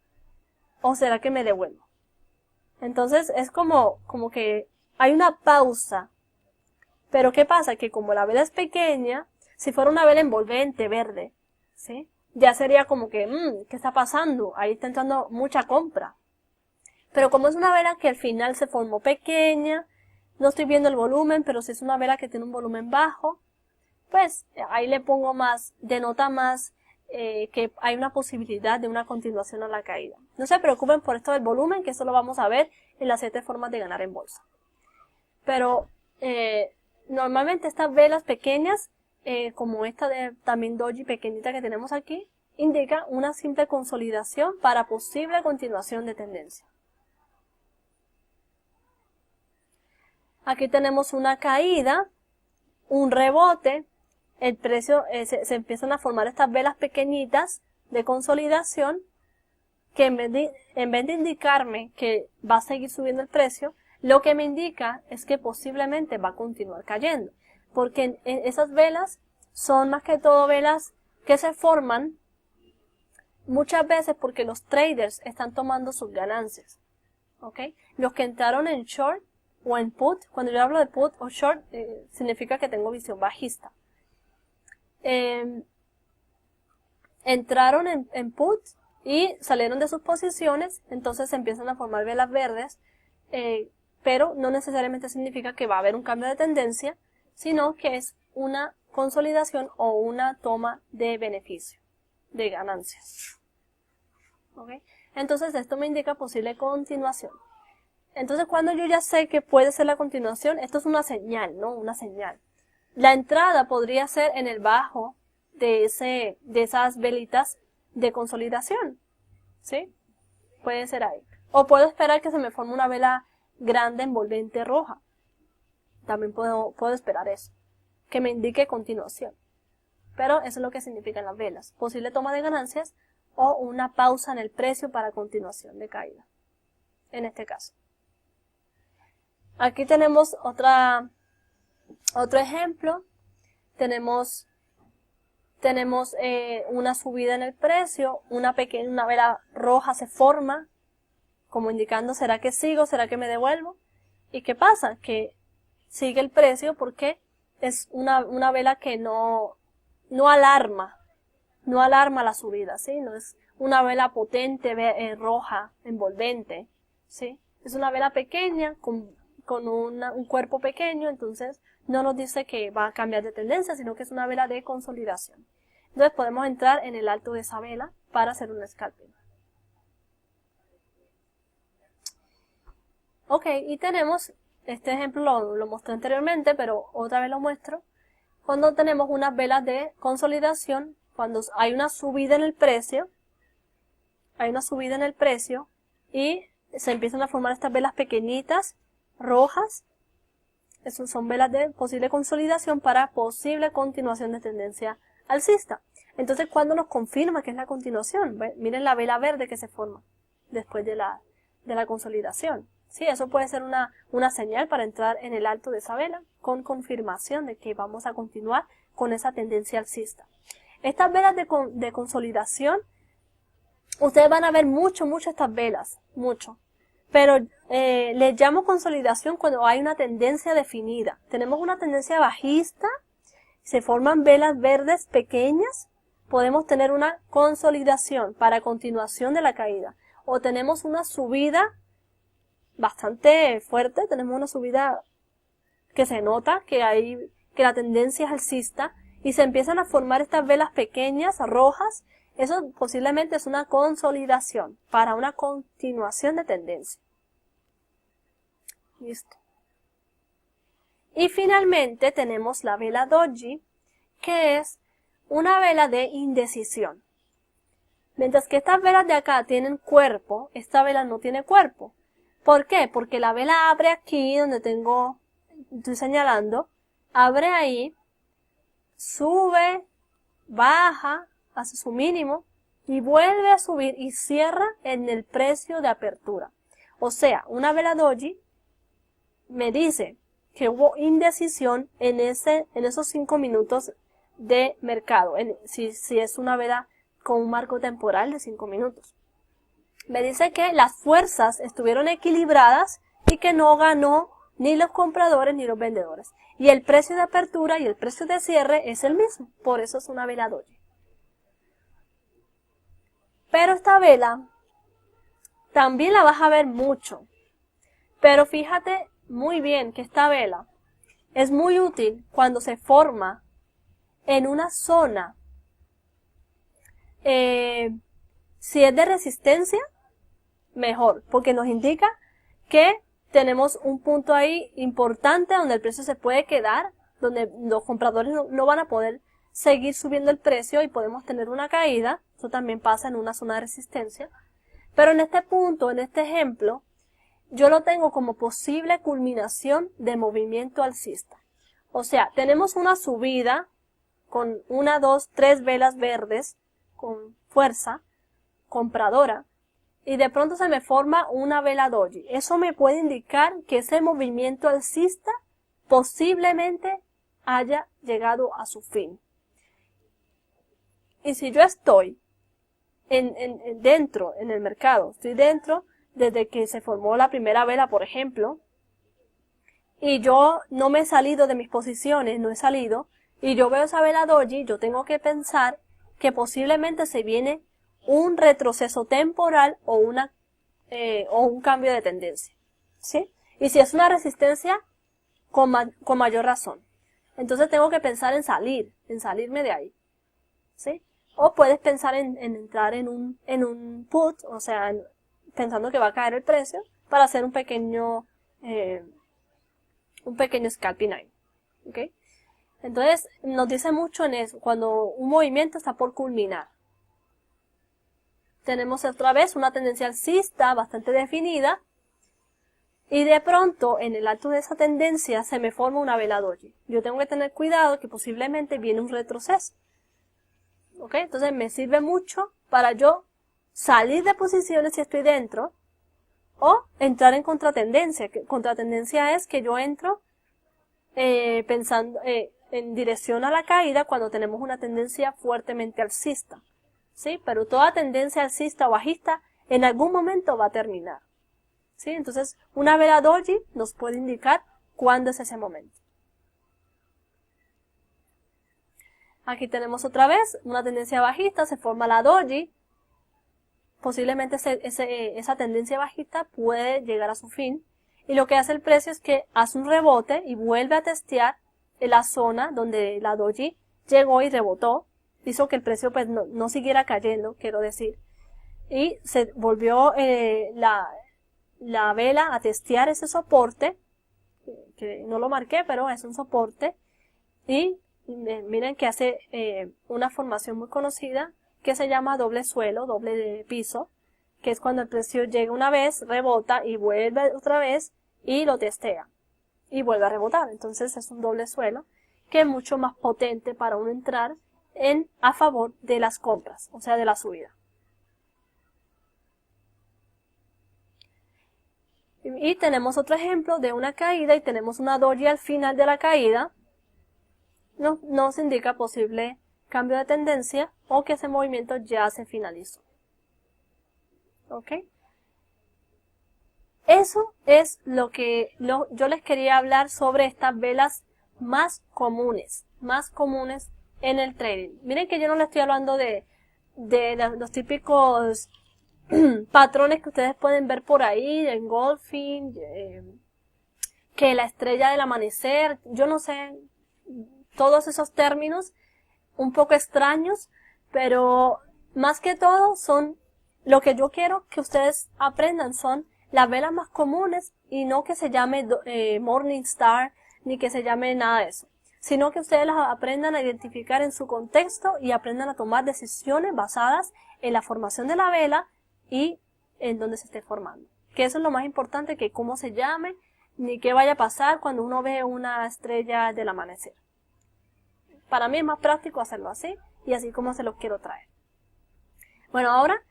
o será que me devuelvo? Entonces es como que hay una pausa. Pero ¿qué pasa? Que como la vela es pequeña, si fuera una vela envolvente, verde, ¿sí? Ya sería como que, ¿qué está pasando? Ahí está entrando mucha compra. Pero como es una vela que al final se formó pequeña, no estoy viendo el volumen, pero si es una vela que tiene un volumen bajo, pues ahí le pongo más, denota más que hay una posibilidad de una continuación a la caída. No se preocupen por esto del volumen, que eso lo vamos a ver en las 7 formas de ganar en bolsa. Pero normalmente estas velas pequeñas, como esta de también doji pequeñita que tenemos aquí, indica una simple consolidación para posible continuación de tendencia. Aquí tenemos una caída, un rebote, el precio, se empiezan a formar estas velas pequeñitas de consolidación que en vez de indicarme que va a seguir subiendo el precio, lo que me indica es que posiblemente va a continuar cayendo, porque esas velas son más que todo velas que se forman muchas veces porque los traders están tomando sus ganancias, ¿ok? Los que entraron en short o en put, cuando yo hablo de put o short, significa que tengo visión bajista. Entraron en put y salieron de sus posiciones, entonces se empiezan a formar velas verdes, pero no necesariamente significa que va a haber un cambio de tendencia, sino que es una consolidación o una toma de beneficio, de ganancias. ¿Okay? Entonces esto me indica posible continuación. Entonces cuando yo ya sé que puede ser la continuación, esto es una señal, ¿no? Una señal. La entrada podría ser en el bajo de esas velitas de consolidación, ¿sí? Puede ser ahí. O puedo esperar que se me forme una vela grande envolvente roja. También puedo esperar eso, que me indique continuación. Pero eso es lo que significan las velas. Posible toma de ganancias o una pausa en el precio para continuación de caída. En este caso. Aquí tenemos otro ejemplo. Tenemos una subida en el precio, una vela roja se forma, como indicando, ¿será que sigo? ¿Será que me devuelvo? ¿Y qué pasa? Que sigue el precio porque es una vela que no alarma la subida, ¿sí? No es una vela potente, roja, envolvente, ¿sí? Es una vela pequeña, con un cuerpo pequeño, entonces no nos dice que va a cambiar de tendencia, sino que es una vela de consolidación. Entonces podemos entrar en el alto de esa vela para hacer un scalping. Ok, y tenemos, este ejemplo lo mostré anteriormente, pero otra vez lo muestro. Cuando tenemos unas velas de consolidación, cuando hay una subida en el precio, y se empiezan a formar estas velas pequeñitas, rojas. Esas son velas de posible consolidación para posible continuación de tendencia alcista. Entonces, ¿cuándo nos confirma que es la continuación? Miren la vela verde que se forma después de la consolidación. Sí, eso puede ser una señal para entrar en el alto de esa vela con confirmación de que vamos a continuar con esa tendencia alcista. Estas velas de consolidación, ustedes van a ver mucho estas velas, mucho. Pero les llamo consolidación cuando hay una tendencia definida. Tenemos una tendencia bajista, se forman velas verdes pequeñas, podemos tener una consolidación para continuación de la caída. O tenemos una subida bastante fuerte, tenemos una subida que se nota que la tendencia es alcista y se empiezan a formar estas velas pequeñas, rojas. Eso posiblemente es una consolidación para una continuación de tendencia. Listo. Y finalmente tenemos la vela doji, que es una vela de indecisión. Mientras que estas velas de acá tienen cuerpo, esta vela no tiene cuerpo. ¿Por qué? Porque la vela abre aquí donde estoy señalando, abre ahí, sube, baja, hace su mínimo y vuelve a subir y cierra en el precio de apertura. O sea, una vela doji me dice que hubo indecisión en esos 5 minutos de mercado, si es una vela con un marco temporal de 5 minutos. Me dice que las fuerzas estuvieron equilibradas y que no ganó ni los compradores ni los vendedores. Y el precio de apertura y el precio de cierre es el mismo, por eso es una vela doji. Pero esta vela también la vas a ver mucho. Pero fíjate muy bien que esta vela es muy útil cuando se forma en una zona, si es de resistencia, mejor, porque nos indica que tenemos un punto ahí importante donde el precio se puede quedar, donde los compradores no van a poder seguir subiendo el precio y podemos tener una caída. Eso también pasa en una zona de resistencia. Pero en este punto, en este ejemplo, yo lo tengo como posible culminación de movimiento alcista. O sea, tenemos una subida con 1, 2, 3 velas verdes con fuerza compradora y de pronto se me forma una vela doji. Eso me puede indicar que ese movimiento alcista posiblemente haya llegado a su fin. Y si yo estoy dentro en el mercado, estoy dentro desde que se formó la primera vela, por ejemplo, y yo no me he salido de mis posiciones, no he salido, y yo veo esa vela doji, yo tengo que pensar que posiblemente se viene un retroceso temporal o un cambio de tendencia, ¿sí? Y si es una resistencia, con mayor razón. Entonces tengo que pensar en salirme de ahí, ¿sí? O puedes pensar en entrar en un put, o sea, pensando que va a caer el precio, para hacer un pequeño scalping ahí, ¿ok? Entonces, nos dice mucho en eso, cuando un movimiento está por culminar. Tenemos otra vez una tendencia alcista bastante definida, y de pronto, en el alto de esa tendencia, se me forma una vela doji. Yo tengo que tener cuidado que posiblemente viene un retroceso. ¿Ok? Entonces, me sirve mucho para yo salir de posiciones si estoy dentro, o entrar en contratendencia. Contratendencia es que yo entro pensando en dirección a la caída cuando tenemos una tendencia fuertemente alcista, ¿sí? Pero toda tendencia alcista o bajista en algún momento va a terminar, ¿sí? Entonces, una vela doji nos puede indicar cuándo es ese momento. Aquí tenemos otra vez una tendencia bajista, se forma la doji. Posiblemente esa tendencia bajista puede llegar a su fin. Y lo que hace el precio es que hace un rebote y vuelve a testear en la zona donde la doji llegó y rebotó. Hizo que el precio pues no siguiera cayendo, quiero decir. Y se volvió la vela a testear ese soporte, que no lo marqué, pero es un soporte. Y miren que hace una formación muy conocida que se llama doble suelo, doble de piso, que es cuando el precio llega una vez, rebota y vuelve otra vez y lo testea y vuelve a rebotar. Entonces es un doble suelo que es mucho más potente para uno entrar a favor de las compras, o sea, de la subida. Y tenemos otro ejemplo de una caída y tenemos una doji al final de la caída. Nos indica posible cambio de tendencia o que ese movimiento ya se finalizó. ¿Ok? Eso es lo que yo les quería hablar sobre estas velas más comunes en el trading. Miren que yo no les estoy hablando de los típicos patrones que ustedes pueden ver por ahí, en Engulfing, que la estrella del amanecer, yo no sé, todos esos términos un poco extraños, pero más que todo son lo que yo quiero que ustedes aprendan son las velas más comunes y no que se llame Morningstar ni que se llame nada de eso, sino que ustedes las aprendan a identificar en su contexto y aprendan a tomar decisiones basadas en la formación de la vela y en donde se esté formando. Que eso es lo más importante, que cómo se llame ni qué vaya a pasar cuando uno ve una estrella del amanecer. Para mí es más práctico hacerlo así y así como se los quiero traer. Bueno, ahora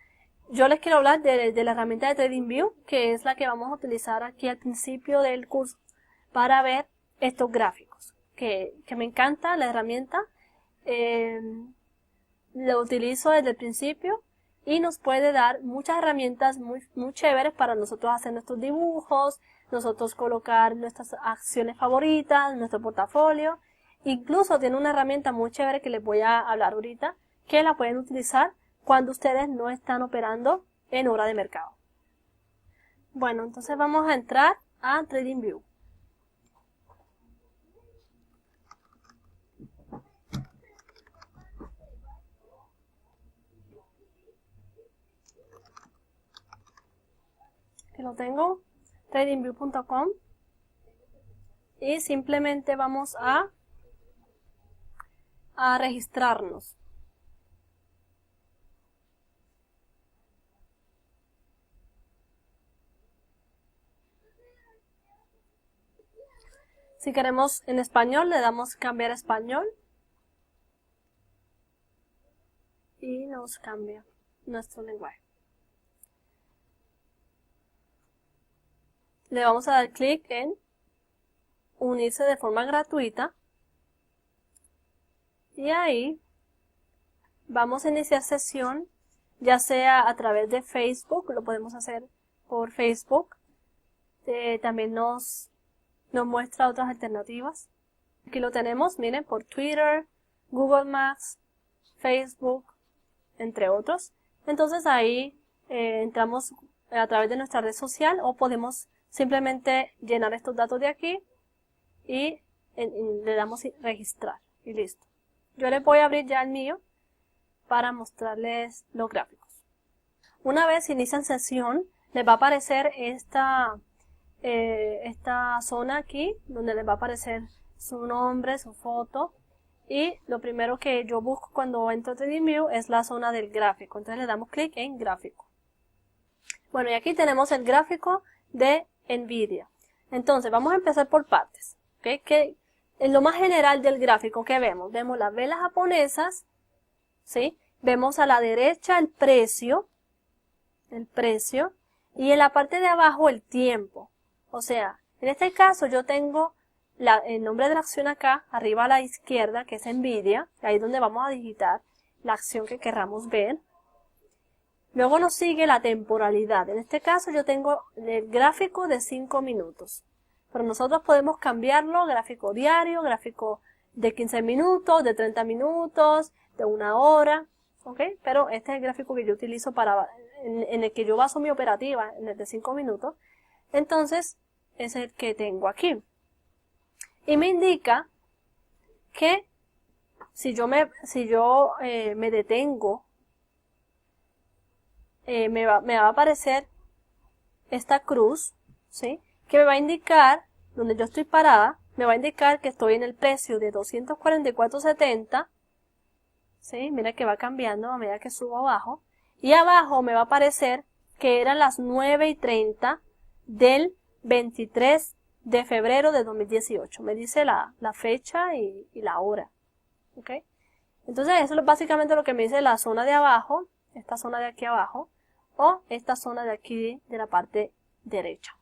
yo les quiero hablar de la herramienta de TradingView, que es la que vamos a utilizar aquí al principio del curso para ver estos gráficos, que me encanta la herramienta. Lo utilizo desde el principio y nos puede dar muchas herramientas muy chéveres para nosotros hacer nuestros dibujos, nosotros colocar nuestras acciones favoritas, nuestro portafolio. Incluso tiene una herramienta muy chévere que les voy a hablar ahorita, que la pueden utilizar cuando ustedes no están operando en hora de mercado. Bueno, entonces vamos a entrar a TradingView. Que lo tengo, tradingview.com, y simplemente vamos a registrarnos. Si queremos en español, le damos cambiar a español y nos cambia nuestro lenguaje. Le vamos a dar clic en unirse de forma gratuita y ahí vamos a iniciar sesión, ya sea a través de Facebook, lo podemos hacer por Facebook. También nos muestra otras alternativas. Aquí lo tenemos, miren, por Twitter, Google Maps, Facebook, entre otros. Entonces ahí entramos a través de nuestra red social o podemos simplemente llenar estos datos de aquí y le damos registrar y listo. Yo les voy a abrir ya el mío para mostrarles los gráficos. Una vez inician sesión, les va a aparecer esta zona aquí, donde les va a aparecer su nombre, su foto, y lo primero que yo busco cuando entro a TradingView es la zona del gráfico. Entonces le damos clic en gráfico. Bueno, y aquí tenemos el gráfico de Nvidia. Entonces vamos a empezar por partes, ¿okay? Que en lo más general del gráfico, ¿qué vemos? Vemos las velas japonesas, ¿sí? Vemos a la derecha el precio, y en la parte de abajo el tiempo. O sea, en este caso yo tengo el nombre de la acción acá, arriba a la izquierda, que es Nvidia, ahí es donde vamos a digitar la acción que querramos ver. Luego nos sigue la temporalidad. En este caso yo tengo el gráfico de 5 minutos. Pero nosotros podemos cambiarlo, gráfico diario, gráfico de 15 minutos, de 30 minutos, de 1 hora. ¿Ok? Pero este es el gráfico que yo utilizo en el que yo baso mi operativa, en el de 5 minutos. Entonces, es el que tengo aquí. Y me indica que si yo me detengo, me va a aparecer esta cruz, ¿sí? Que me va a indicar, donde yo estoy parada, me va a indicar que estoy en el precio de 244.70, ¿sí? Mira que va cambiando a medida que subo abajo. Y abajo me va a aparecer que eran las 9:30 del 23 de febrero de 2018. Me dice la fecha y la hora. ¿Ok? Entonces eso es básicamente lo que me dice la zona de abajo, esta zona de aquí abajo, o esta zona de aquí de la parte derecha.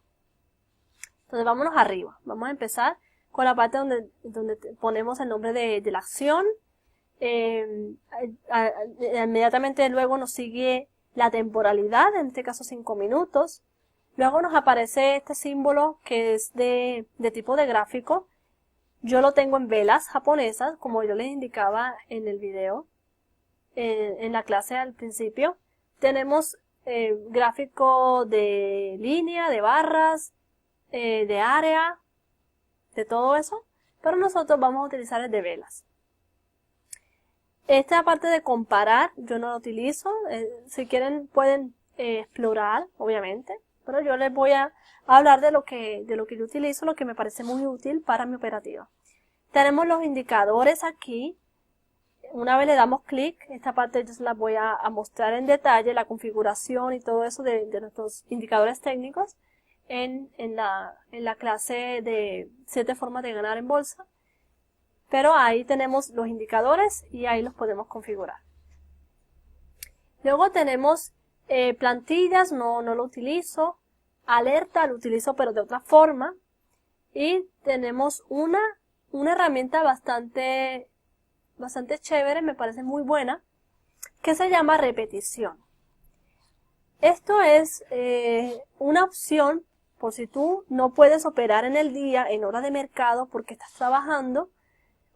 Entonces vámonos arriba. Vamos a empezar con la parte donde ponemos el nombre de la acción. Inmediatamente luego nos sigue la temporalidad, en este caso 5 minutos. Luego nos aparece este símbolo que es de tipo de gráfico. Yo lo tengo en velas japonesas, como yo les indicaba en el video, en la clase al principio. Tenemos gráfico de línea, de barras, de área, de todo eso, pero nosotros vamos a utilizar el de velas. Esta parte de comparar yo no lo utilizo. Si quieren pueden explorar, obviamente, pero yo les voy a hablar de lo que yo utilizo, lo que me parece muy útil para mi operativa. Tenemos los indicadores aquí. Una vez le damos clic, esta parte yo se las voy a mostrar en detalle, la configuración y todo eso de nuestros indicadores técnicos en la clase de 7 formas de ganar en bolsa. Pero ahí tenemos los indicadores y ahí los podemos configurar. Luego tenemos plantillas, no lo utilizo. Alerta lo utilizo pero de otra forma. Y tenemos una herramienta bastante chévere, me parece muy buena, que se llama repetición. Esto es una opción por si tú no puedes operar en el día, en hora de mercado, porque estás trabajando,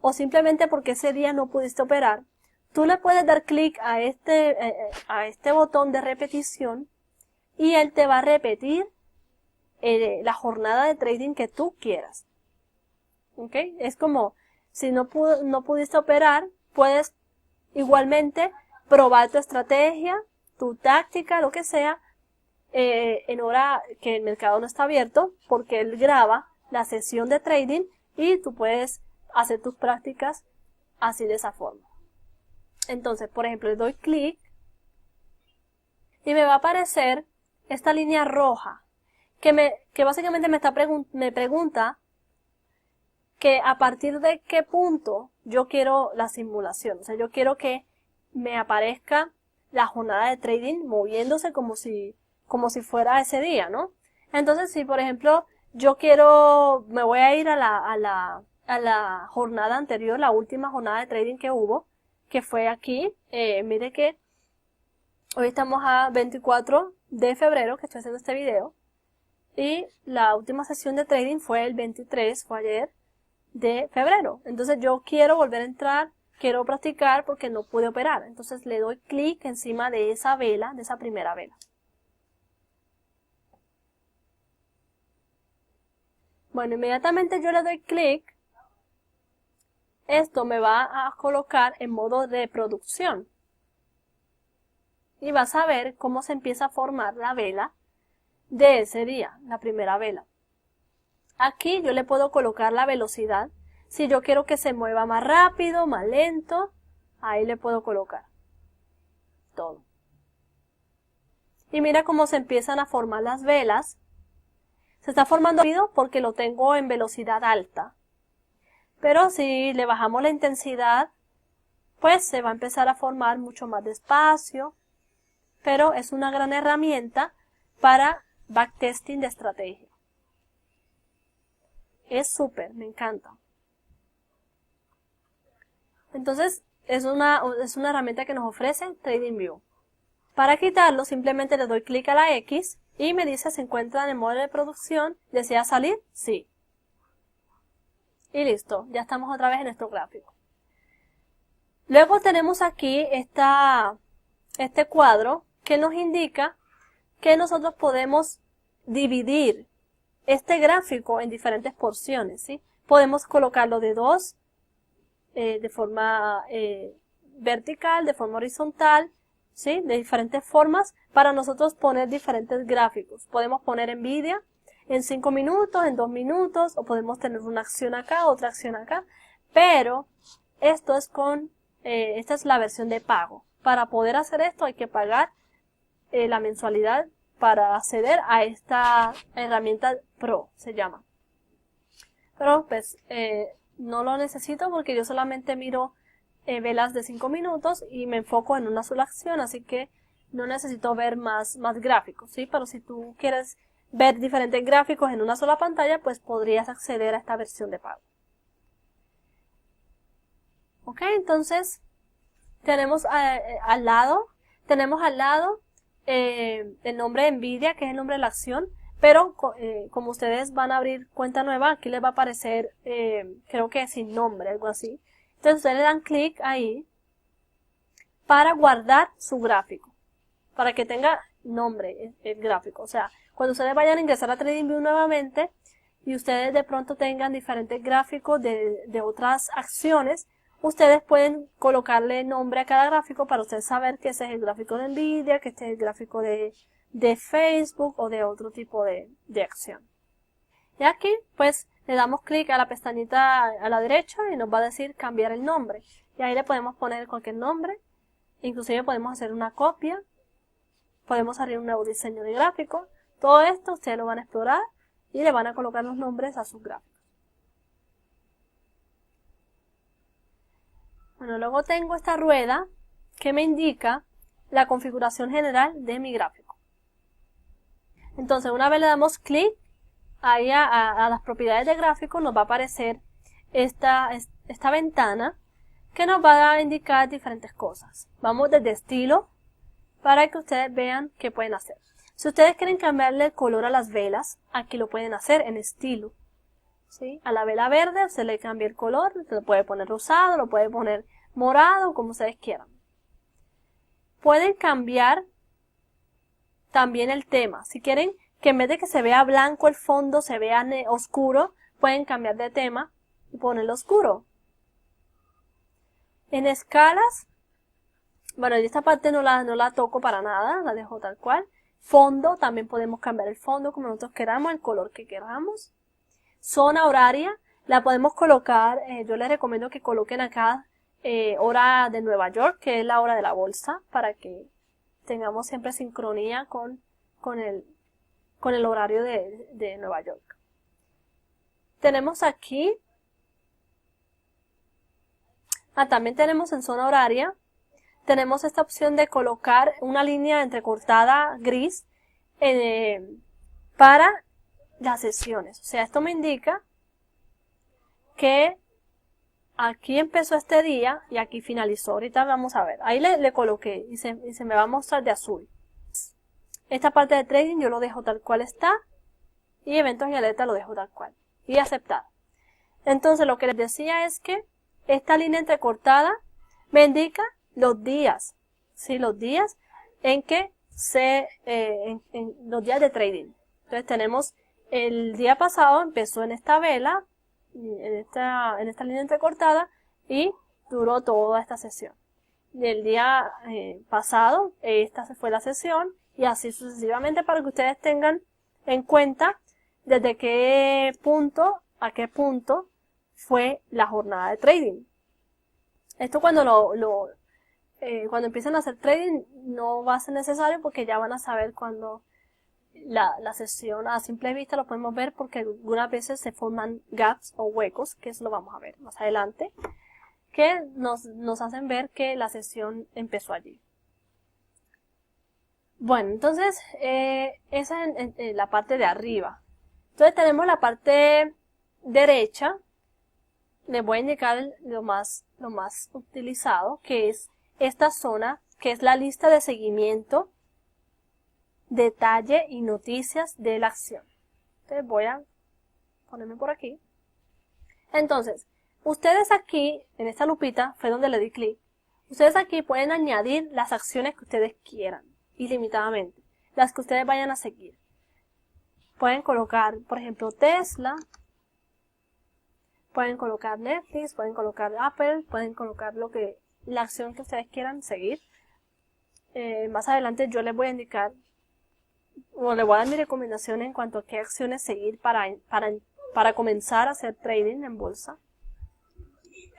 o simplemente porque ese día no pudiste operar. Tú le puedes dar clic a este botón de repetición y él te va a repetir la jornada de trading que tú quieras. ¿Ok? Es como si no pudiste operar, puedes igualmente probar tu estrategia, tu táctica, lo que sea, en hora que el mercado no está abierto, porque él graba la sesión de trading y tú puedes hacer tus prácticas así de esa forma. Entonces, por ejemplo, le doy clic y me va a aparecer esta línea roja que básicamente me pregunta que a partir de qué punto yo quiero la simulación. O sea, yo quiero que me aparezca la jornada de trading moviéndose como si fuera ese día, ¿no? Entonces, si por ejemplo me voy a ir a la jornada anterior, la última jornada de trading que hubo, que fue aquí, mire que hoy estamos a 24 de febrero que estoy haciendo este video, y la última sesión de trading fue el 23, fue ayer, de febrero. Entonces yo quiero volver a entrar, quiero practicar porque no pude operar. Entonces le doy clic encima de esa vela, de esa primera vela. Bueno, inmediatamente yo le doy clic, esto me va a colocar en modo de producción. Y vas a ver cómo se empieza a formar la vela de ese día, la primera vela. Aquí yo le puedo colocar la velocidad. Si yo quiero que se mueva más rápido, más lento, ahí le puedo colocar todo. Y mira cómo se empiezan a formar las velas. Se está formando rápido porque lo tengo en velocidad alta. Pero si le bajamos la intensidad, pues se va a empezar a formar mucho más despacio. Pero es una gran herramienta para backtesting de estrategia. Es súper, me encanta. Entonces, es una herramienta que nos ofrece TradingView. Para quitarlo, simplemente le doy clic a la X y me dice se encuentra en el modo de producción. ¿Desea salir? Sí. Y listo, ya estamos otra vez en nuestro gráfico. Luego tenemos aquí este cuadro que nos indica que nosotros podemos dividir este gráfico en diferentes porciones, ¿sí? Podemos colocarlo de dos, de forma vertical, de forma horizontal, ¿sí? De diferentes formas para nosotros poner diferentes gráficos. Podemos poner Nvidia en 5 minutos, en 2 minutos, o podemos tener una acción acá, otra acción acá, pero esto es esta es la versión de pago. Para poder hacer esto hay que pagar la mensualidad para acceder a esta herramienta Pro, se llama. Pero pues no lo necesito porque yo solamente miro velas de 5 minutos y me enfoco en una sola acción, así que no necesito ver más gráficos, ¿sí? Pero si tú quieres ver diferentes gráficos en una sola pantalla, pues podrías acceder a esta versión de pago. Ok, entonces tenemos al lado el nombre de Nvidia, que es el nombre de la acción, pero como ustedes van a abrir cuenta nueva, aquí les va a aparecer, creo que sin nombre, algo así. Entonces ustedes le dan clic ahí para guardar su gráfico, para que tenga nombre el gráfico. O sea, cuando ustedes vayan a ingresar a TradingView nuevamente y ustedes de pronto tengan diferentes gráficos de otras acciones, ustedes pueden colocarle nombre a cada gráfico para ustedes saber que ese es el gráfico de Nvidia, que este es el gráfico de Facebook o de otro tipo de acción. Y aquí pues le damos clic a la pestañita a la derecha y nos va a decir cambiar el nombre. Y ahí le podemos poner cualquier nombre, inclusive podemos hacer una copia, podemos abrir un nuevo diseño de gráfico. Todo esto ustedes lo van a explorar y le van a colocar los nombres a sus gráficos. Bueno, luego tengo esta rueda que me indica la configuración general de mi gráfico. Entonces, una vez le damos clic ahí a las propiedades de gráfico nos va a aparecer esta ventana que nos va a indicar diferentes cosas. Vamos desde estilo para que ustedes vean qué pueden hacer. Si ustedes quieren cambiarle el color a las velas, aquí lo pueden hacer en estilo. ¿Sí? A la vela verde se le cambia el color, se lo puede poner rosado, lo puede poner morado, como ustedes quieran. Pueden cambiar también el tema. Si quieren que en vez de que se vea blanco el fondo, se vea oscuro, pueden cambiar de tema y ponerlo oscuro. En escalas, bueno, yo esta parte no la toco para nada, la dejo tal cual. Fondo, también podemos cambiar el fondo como nosotros queramos, el color que queramos. Zona horaria, la podemos colocar, yo les recomiendo que coloquen acá hora de Nueva York, que es la hora de la bolsa, para que tengamos siempre sincronía con el horario de Nueva York. Tenemos aquí, también tenemos en zona horaria, tenemos esta opción de colocar una línea entrecortada gris para las sesiones. O sea, esto me indica que aquí empezó este día y aquí finalizó. Ahorita vamos a ver. Ahí le coloqué y se me va a mostrar de azul. Esta parte de trading yo lo dejo tal cual está y eventos y alerta lo dejo tal cual. Y aceptar. Entonces lo que les decía es que esta línea entrecortada me indica los días. ¿Sí? Los días en que los días de trading. Entonces tenemos el día pasado empezó en esta vela, en esta línea entrecortada y duró toda esta sesión. El día pasado, esta fue la sesión y así sucesivamente para que ustedes tengan en cuenta desde qué punto a qué punto fue la jornada de trading. Esto cuando cuando empiecen a hacer trading no va a ser necesario porque ya van a saber cuando la sesión a simple vista lo podemos ver porque algunas veces se forman gaps o huecos, que eso lo vamos a ver más adelante, que nos hacen ver que la sesión empezó allí. Bueno, entonces esa es la parte de arriba. Entonces tenemos la parte derecha, les voy a indicar lo más utilizado, que es esta zona, que es la lista de seguimiento, detalle y noticias de la acción. Entonces voy a ponerme por aquí. Entonces, ustedes aquí, en esta lupita, fue donde le di clic. Ustedes aquí pueden añadir las acciones que ustedes quieran, ilimitadamente, las que ustedes vayan a seguir. Pueden colocar, por ejemplo, Tesla, pueden colocar Netflix, pueden colocar Apple, pueden colocar la acción que ustedes quieran seguir. Más adelante yo les voy a indicar o le voy a dar mi recomendación en cuanto a qué acciones seguir para comenzar a hacer trading en bolsa.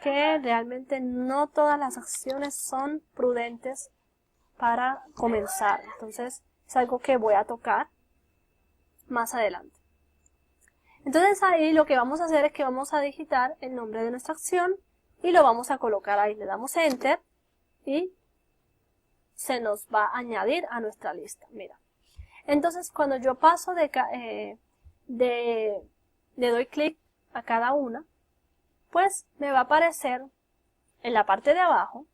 Que realmente no todas las acciones son prudentes para comenzar. Entonces es algo que voy a tocar más adelante. Entonces ahí lo que vamos a hacer es que vamos a digitar el nombre de nuestra acción y lo vamos a colocar ahí. Le damos Enter y se nos va a añadir a nuestra lista. Mira. Entonces cuando yo paso le doy clic a cada una, pues me va a aparecer en la parte de abajo,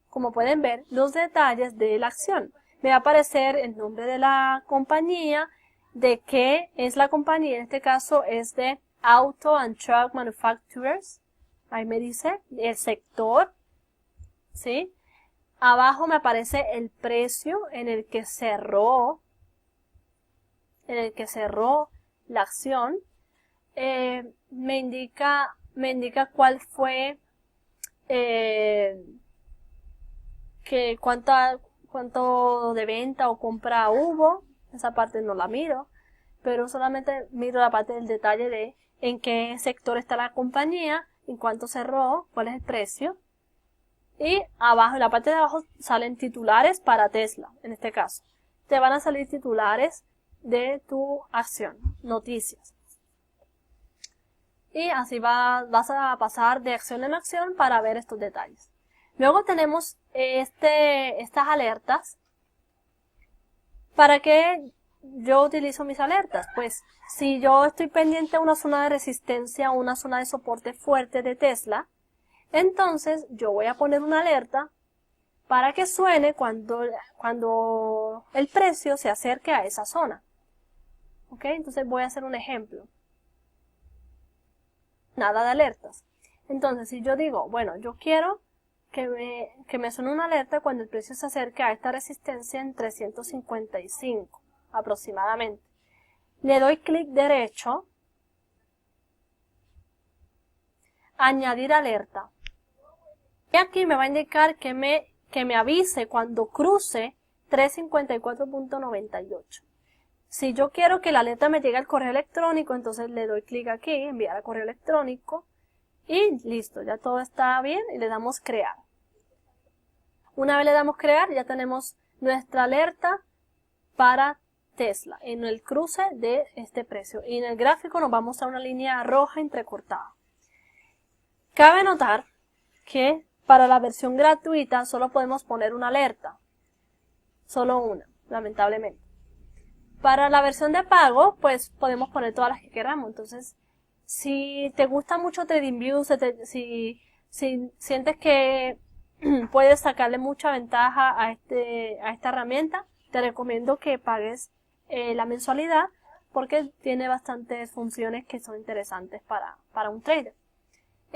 como pueden ver, los detalles de la acción. Me va a aparecer el nombre de la compañía, de qué es la compañía, en este caso es de Auto and Truck Manufacturers. Ahí me dice el sector, ¿sí? Abajo me aparece el precio en el que cerró la acción. Me indica cuál fue, cuánto de venta o compra hubo. Esa parte no la miro, pero solamente miro la parte del detalle de en qué sector está la compañía, en cuánto cerró, cuál es el precio. Y abajo, en la parte de abajo, salen titulares para Tesla, en este caso. Te van a salir titulares de tu acción, noticias. Y así vas a pasar de acción en acción para ver estos detalles. Luego tenemos estas alertas para que yo utilizo mis alertas? Pues si yo estoy pendiente a una zona de resistencia o una zona de soporte fuerte de Tesla, entonces yo voy a poner una alerta para que suene cuando el precio se acerque a esa zona. ¿Ok? Entonces voy a hacer un ejemplo. Nada de alertas. Entonces si yo digo, bueno, yo quiero que me suene una alerta cuando el precio se acerque a esta resistencia en 355 aproximadamente. Le doy clic derecho, añadir alerta. Y aquí me va a indicar que me avise cuando cruce 354.98. Si yo quiero que la alerta me llegue al correo electrónico, entonces le doy clic aquí, enviar a correo electrónico, y listo, ya todo está bien y le damos crear. Una vez le damos crear, ya tenemos nuestra alerta para Tesla en el cruce de este precio. Y en el gráfico nos va a mostrar una línea roja entrecortada. Cabe notar que para la versión gratuita solo podemos poner una alerta. Solo una, lamentablemente. Para la versión de pago, pues podemos poner todas las que queramos. Entonces, si te gusta mucho TradingView, si sientes que puedes sacarle mucha ventaja a esta herramienta, te recomiendo que pagues la mensualidad porque tiene bastantes funciones que son interesantes para un trader.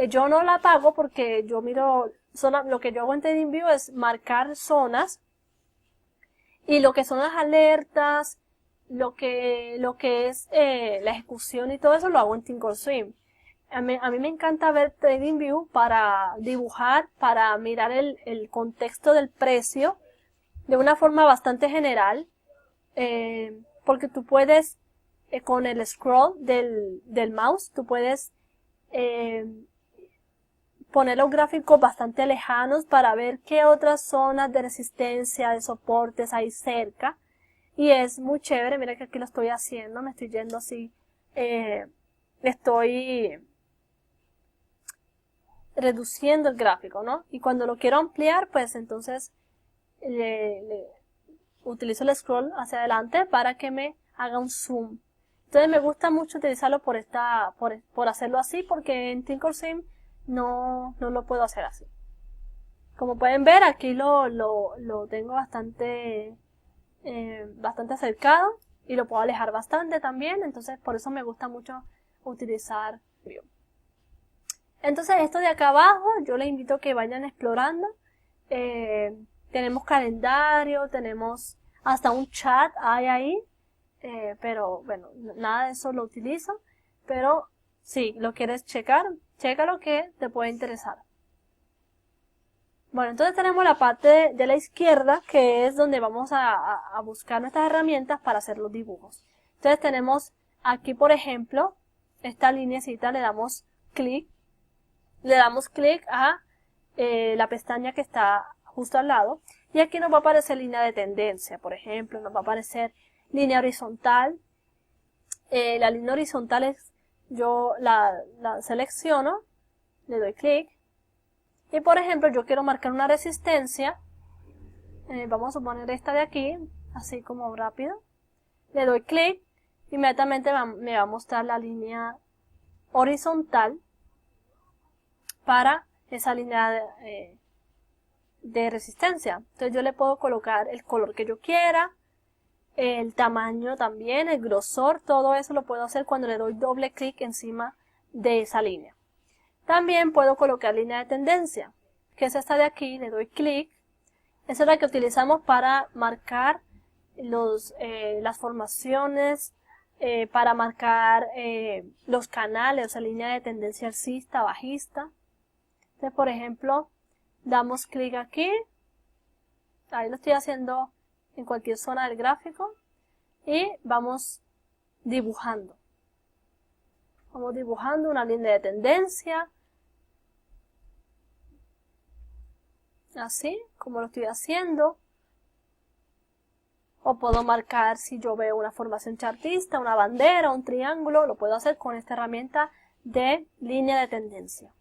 Yo no la pago porque yo miro, lo que yo hago en TradingView es marcar zonas y lo que son las alertas, lo que es la ejecución y todo eso lo hago en Thinkorswim. A mí me encanta ver TradingView para dibujar, para mirar el contexto del precio de una forma bastante general, porque tú puedes, con el scroll del mouse, tú puedes poner los gráficos bastante lejanos para ver qué otras zonas de resistencia, de soportes hay cerca. Y es muy chévere, mira que aquí lo estoy haciendo, me estoy yendo así, estoy reduciendo el gráfico, ¿no? Y cuando lo quiero ampliar, pues entonces utilizo el scroll hacia adelante para que me haga un zoom. Entonces me gusta mucho utilizarlo por hacerlo así, porque en Thinkorswim no lo puedo hacer así. Como pueden ver, aquí lo tengo bastante acercado y lo puedo alejar bastante también, entonces por eso me gusta mucho utilizar View. Entonces esto de acá abajo yo les invito a que vayan explorando. Tenemos calendario, tenemos hasta un chat hay ahí, pero bueno, nada de eso lo utilizo, pero si lo quieres checar, checa lo que te puede interesar. Bueno, entonces tenemos la parte de la izquierda, que es donde vamos a buscar nuestras herramientas para hacer los dibujos. Entonces tenemos aquí, por ejemplo, esta lineecita, le damos clic a la pestaña que está justo al lado, y aquí nos va a aparecer línea de tendencia, por ejemplo, nos va a aparecer línea horizontal. La línea horizontal es, yo la selecciono, le doy clic, y por ejemplo yo quiero marcar una resistencia, vamos a suponer esta de aquí, así como rápido, le doy clic, inmediatamente me va a mostrar la línea horizontal para esa línea de resistencia. Entonces yo le puedo colocar el color que yo quiera, el tamaño también, el grosor, todo eso lo puedo hacer cuando le doy doble clic encima de esa línea. También puedo colocar línea de tendencia, que es esta de aquí, le doy clic. Esa es la que utilizamos para marcar las formaciones, para marcar los canales, o sea, línea de tendencia alcista, bajista. Entonces, por ejemplo, damos clic aquí, ahí lo estoy haciendo en cualquier zona del gráfico, y vamos dibujando. Vamos dibujando una línea de tendencia, así como lo estoy haciendo. O puedo marcar, si yo veo una formación chartista, una bandera, un triángulo, lo puedo hacer con esta herramienta de línea de tendencia.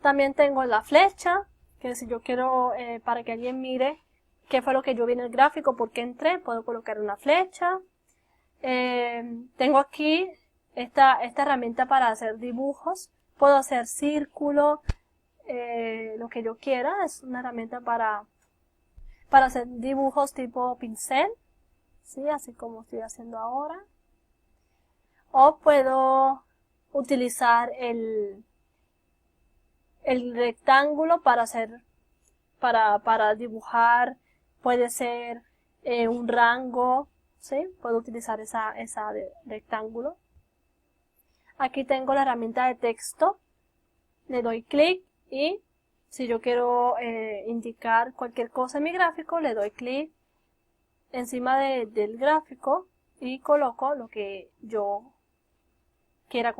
También tengo la flecha, que si yo quiero, para que alguien mire qué fue lo que yo vi en el gráfico, por qué entré. Puedo colocar una flecha. Tengo aquí esta herramienta para hacer dibujos. Puedo hacer círculo, lo que yo quiera. Es una herramienta para hacer dibujos tipo pincel, ¿sí? Así como estoy haciendo ahora. O puedo utilizar el rectángulo para dibujar. Puede ser un rango, ¿sí? Puedo utilizar esa rectángulo. Aquí tengo la herramienta de texto. Le doy clic y si yo quiero indicar cualquier cosa en mi gráfico, le doy clic encima del gráfico y coloco lo que yo quiera.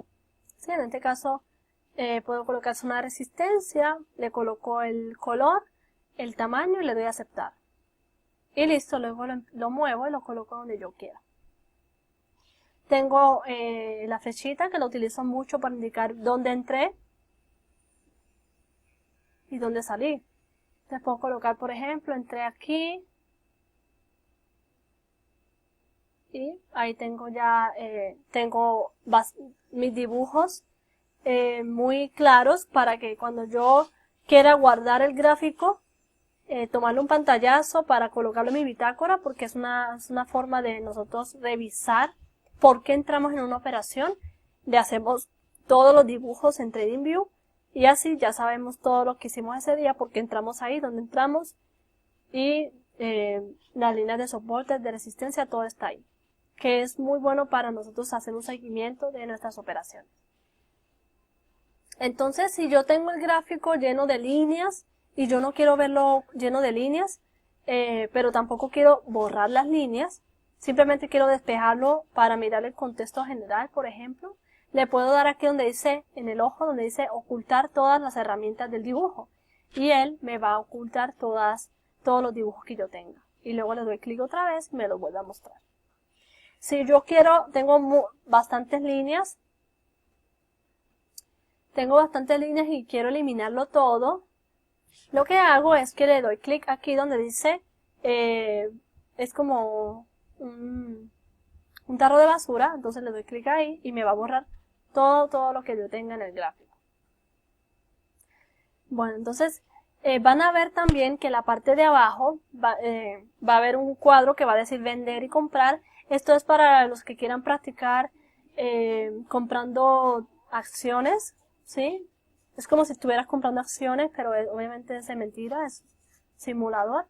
Sí, en este caso puedo colocar una resistencia, le coloco el color, el tamaño y le doy a aceptar. Y listo, luego lo muevo y lo coloco donde yo quiera. Tengo la flechita que lo utilizo mucho para indicar dónde entré y dónde salí. Les puedo colocar, por ejemplo, entré aquí y ahí tengo ya mis dibujos muy claros para que cuando yo quiera guardar el gráfico, tomarle un pantallazo para colocarlo en mi bitácora, porque es una forma de nosotros revisar por qué entramos en una operación. Le hacemos todos los dibujos en TradingView y así ya sabemos todo lo que hicimos ese día, por qué entramos ahí, dónde entramos y las líneas de soporte, de resistencia, todo está ahí, que es muy bueno para nosotros hacer un seguimiento de nuestras operaciones. Entonces, si yo tengo el gráfico lleno de líneas y yo no quiero verlo lleno de líneas, pero tampoco quiero borrar las líneas, simplemente quiero despejarlo para mirar el contexto general, por ejemplo, le puedo dar aquí donde dice, en el ojo, donde dice ocultar todas las herramientas del dibujo. Y él me va a ocultar todos los dibujos que yo tenga. Y luego le doy clic otra vez y me lo vuelve a mostrar. Si yo tengo bastantes líneas y quiero eliminarlo todo, lo que hago es que le doy clic aquí donde dice, es como un tarro de basura, entonces le doy clic ahí y me va a borrar todo lo que yo tenga en el gráfico. Bueno, entonces van a ver también que en la parte de abajo va a haber un cuadro que va a decir vender y comprar. Esto es para los que quieran practicar comprando acciones, ¿sí? Es como si estuvieras comprando acciones, pero obviamente es de mentira, es simulador.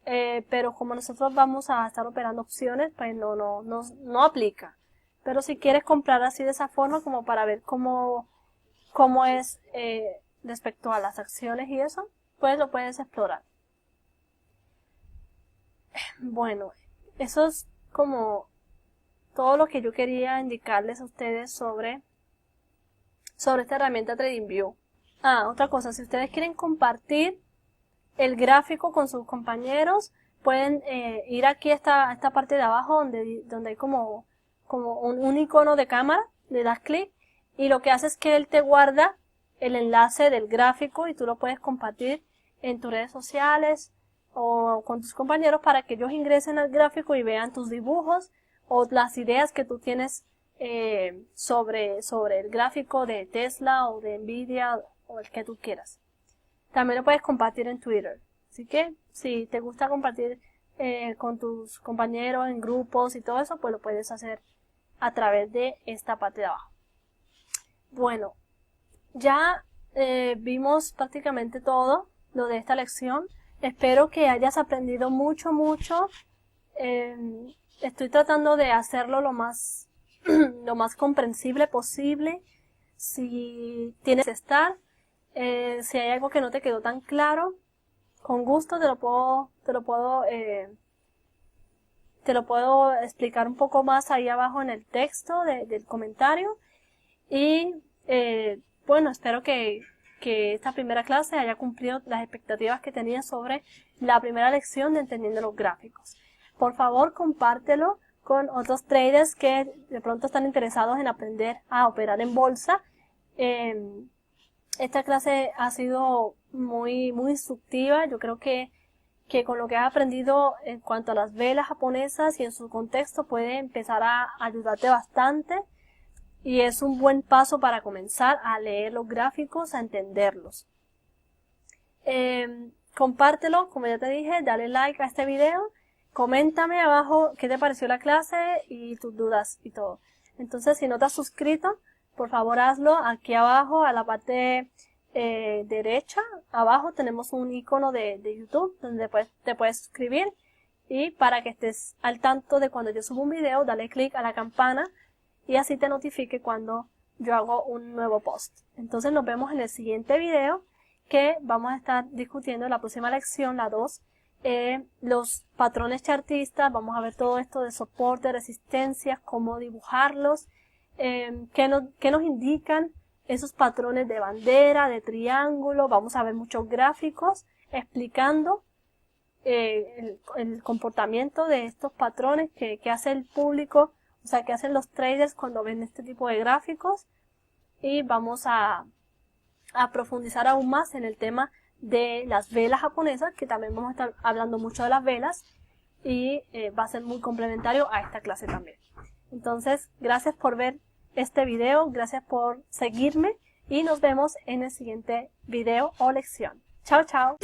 Pero como nosotros vamos a estar operando opciones, pues no aplica. Pero si quieres comprar así de esa forma, como para ver cómo es respecto a las acciones y eso, pues lo puedes explorar. Bueno, eso es como todo lo que yo quería indicarles a ustedes sobre esta herramienta TradingView. Otra cosa, si ustedes quieren compartir el gráfico con sus compañeros, pueden ir aquí a esta parte de abajo donde hay como un icono de cámara, le das clic y lo que hace es que él te guarda el enlace del gráfico y tú lo puedes compartir en tus redes sociales o con tus compañeros para que ellos ingresen al gráfico y vean tus dibujos o las ideas que tú tienes sobre el gráfico de Tesla o de Nvidia o el que tú quieras. También lo puedes compartir en Twitter. Así que si te gusta compartir con tus compañeros en grupos y todo eso, pues lo puedes hacer a través de esta parte de abajo. Bueno, ya vimos prácticamente todo lo de esta lección. Espero que hayas aprendido mucho. Estoy tratando de hacerlo lo más comprensible posible. Si tienes que estar, si hay algo que no te quedó tan claro, con gusto te lo puedo explicar un poco más ahí abajo en el texto del comentario. Y bueno, espero que esta primera clase haya cumplido las expectativas que tenía sobre la primera lección de Entendiendo los Gráficos. Por favor, compártelo con otros traders que de pronto están interesados en aprender a operar en bolsa. Esta clase ha sido muy instructiva. Yo creo que que con lo que has aprendido en cuanto a las velas japonesas y en su contexto puede empezar a ayudarte bastante y es un buen paso para comenzar a leer los gráficos, a entenderlos. Compártelo, como ya te dije, dale like a este video, coméntame abajo qué te pareció la clase y tus dudas y todo. Entonces, si no te has suscrito, por favor hazlo. Aquí abajo, a la parte derecha, abajo tenemos un icono de YouTube donde te puedes suscribir. Y para que estés al tanto de cuando yo subo un video, dale click a la campana y así te notifique cuando yo hago un nuevo post. Entonces nos vemos en el siguiente video, que vamos a estar discutiendo en la próxima lección, la 2, los patrones chartistas. Vamos a ver todo esto de soporte, resistencias, cómo dibujarlos, qué nos indican esos patrones de bandera, de triángulo. Vamos a ver muchos gráficos explicando el comportamiento de estos patrones que hace el público, o sea, que hacen los traders cuando ven este tipo de gráficos. Y vamos a profundizar aún más en el tema de las velas japonesas, que también vamos a estar hablando mucho de las velas y va a ser muy complementario a esta clase también. Entonces, gracias por ver este video, gracias por seguirme y nos vemos en el siguiente video o lección. Chao, chao.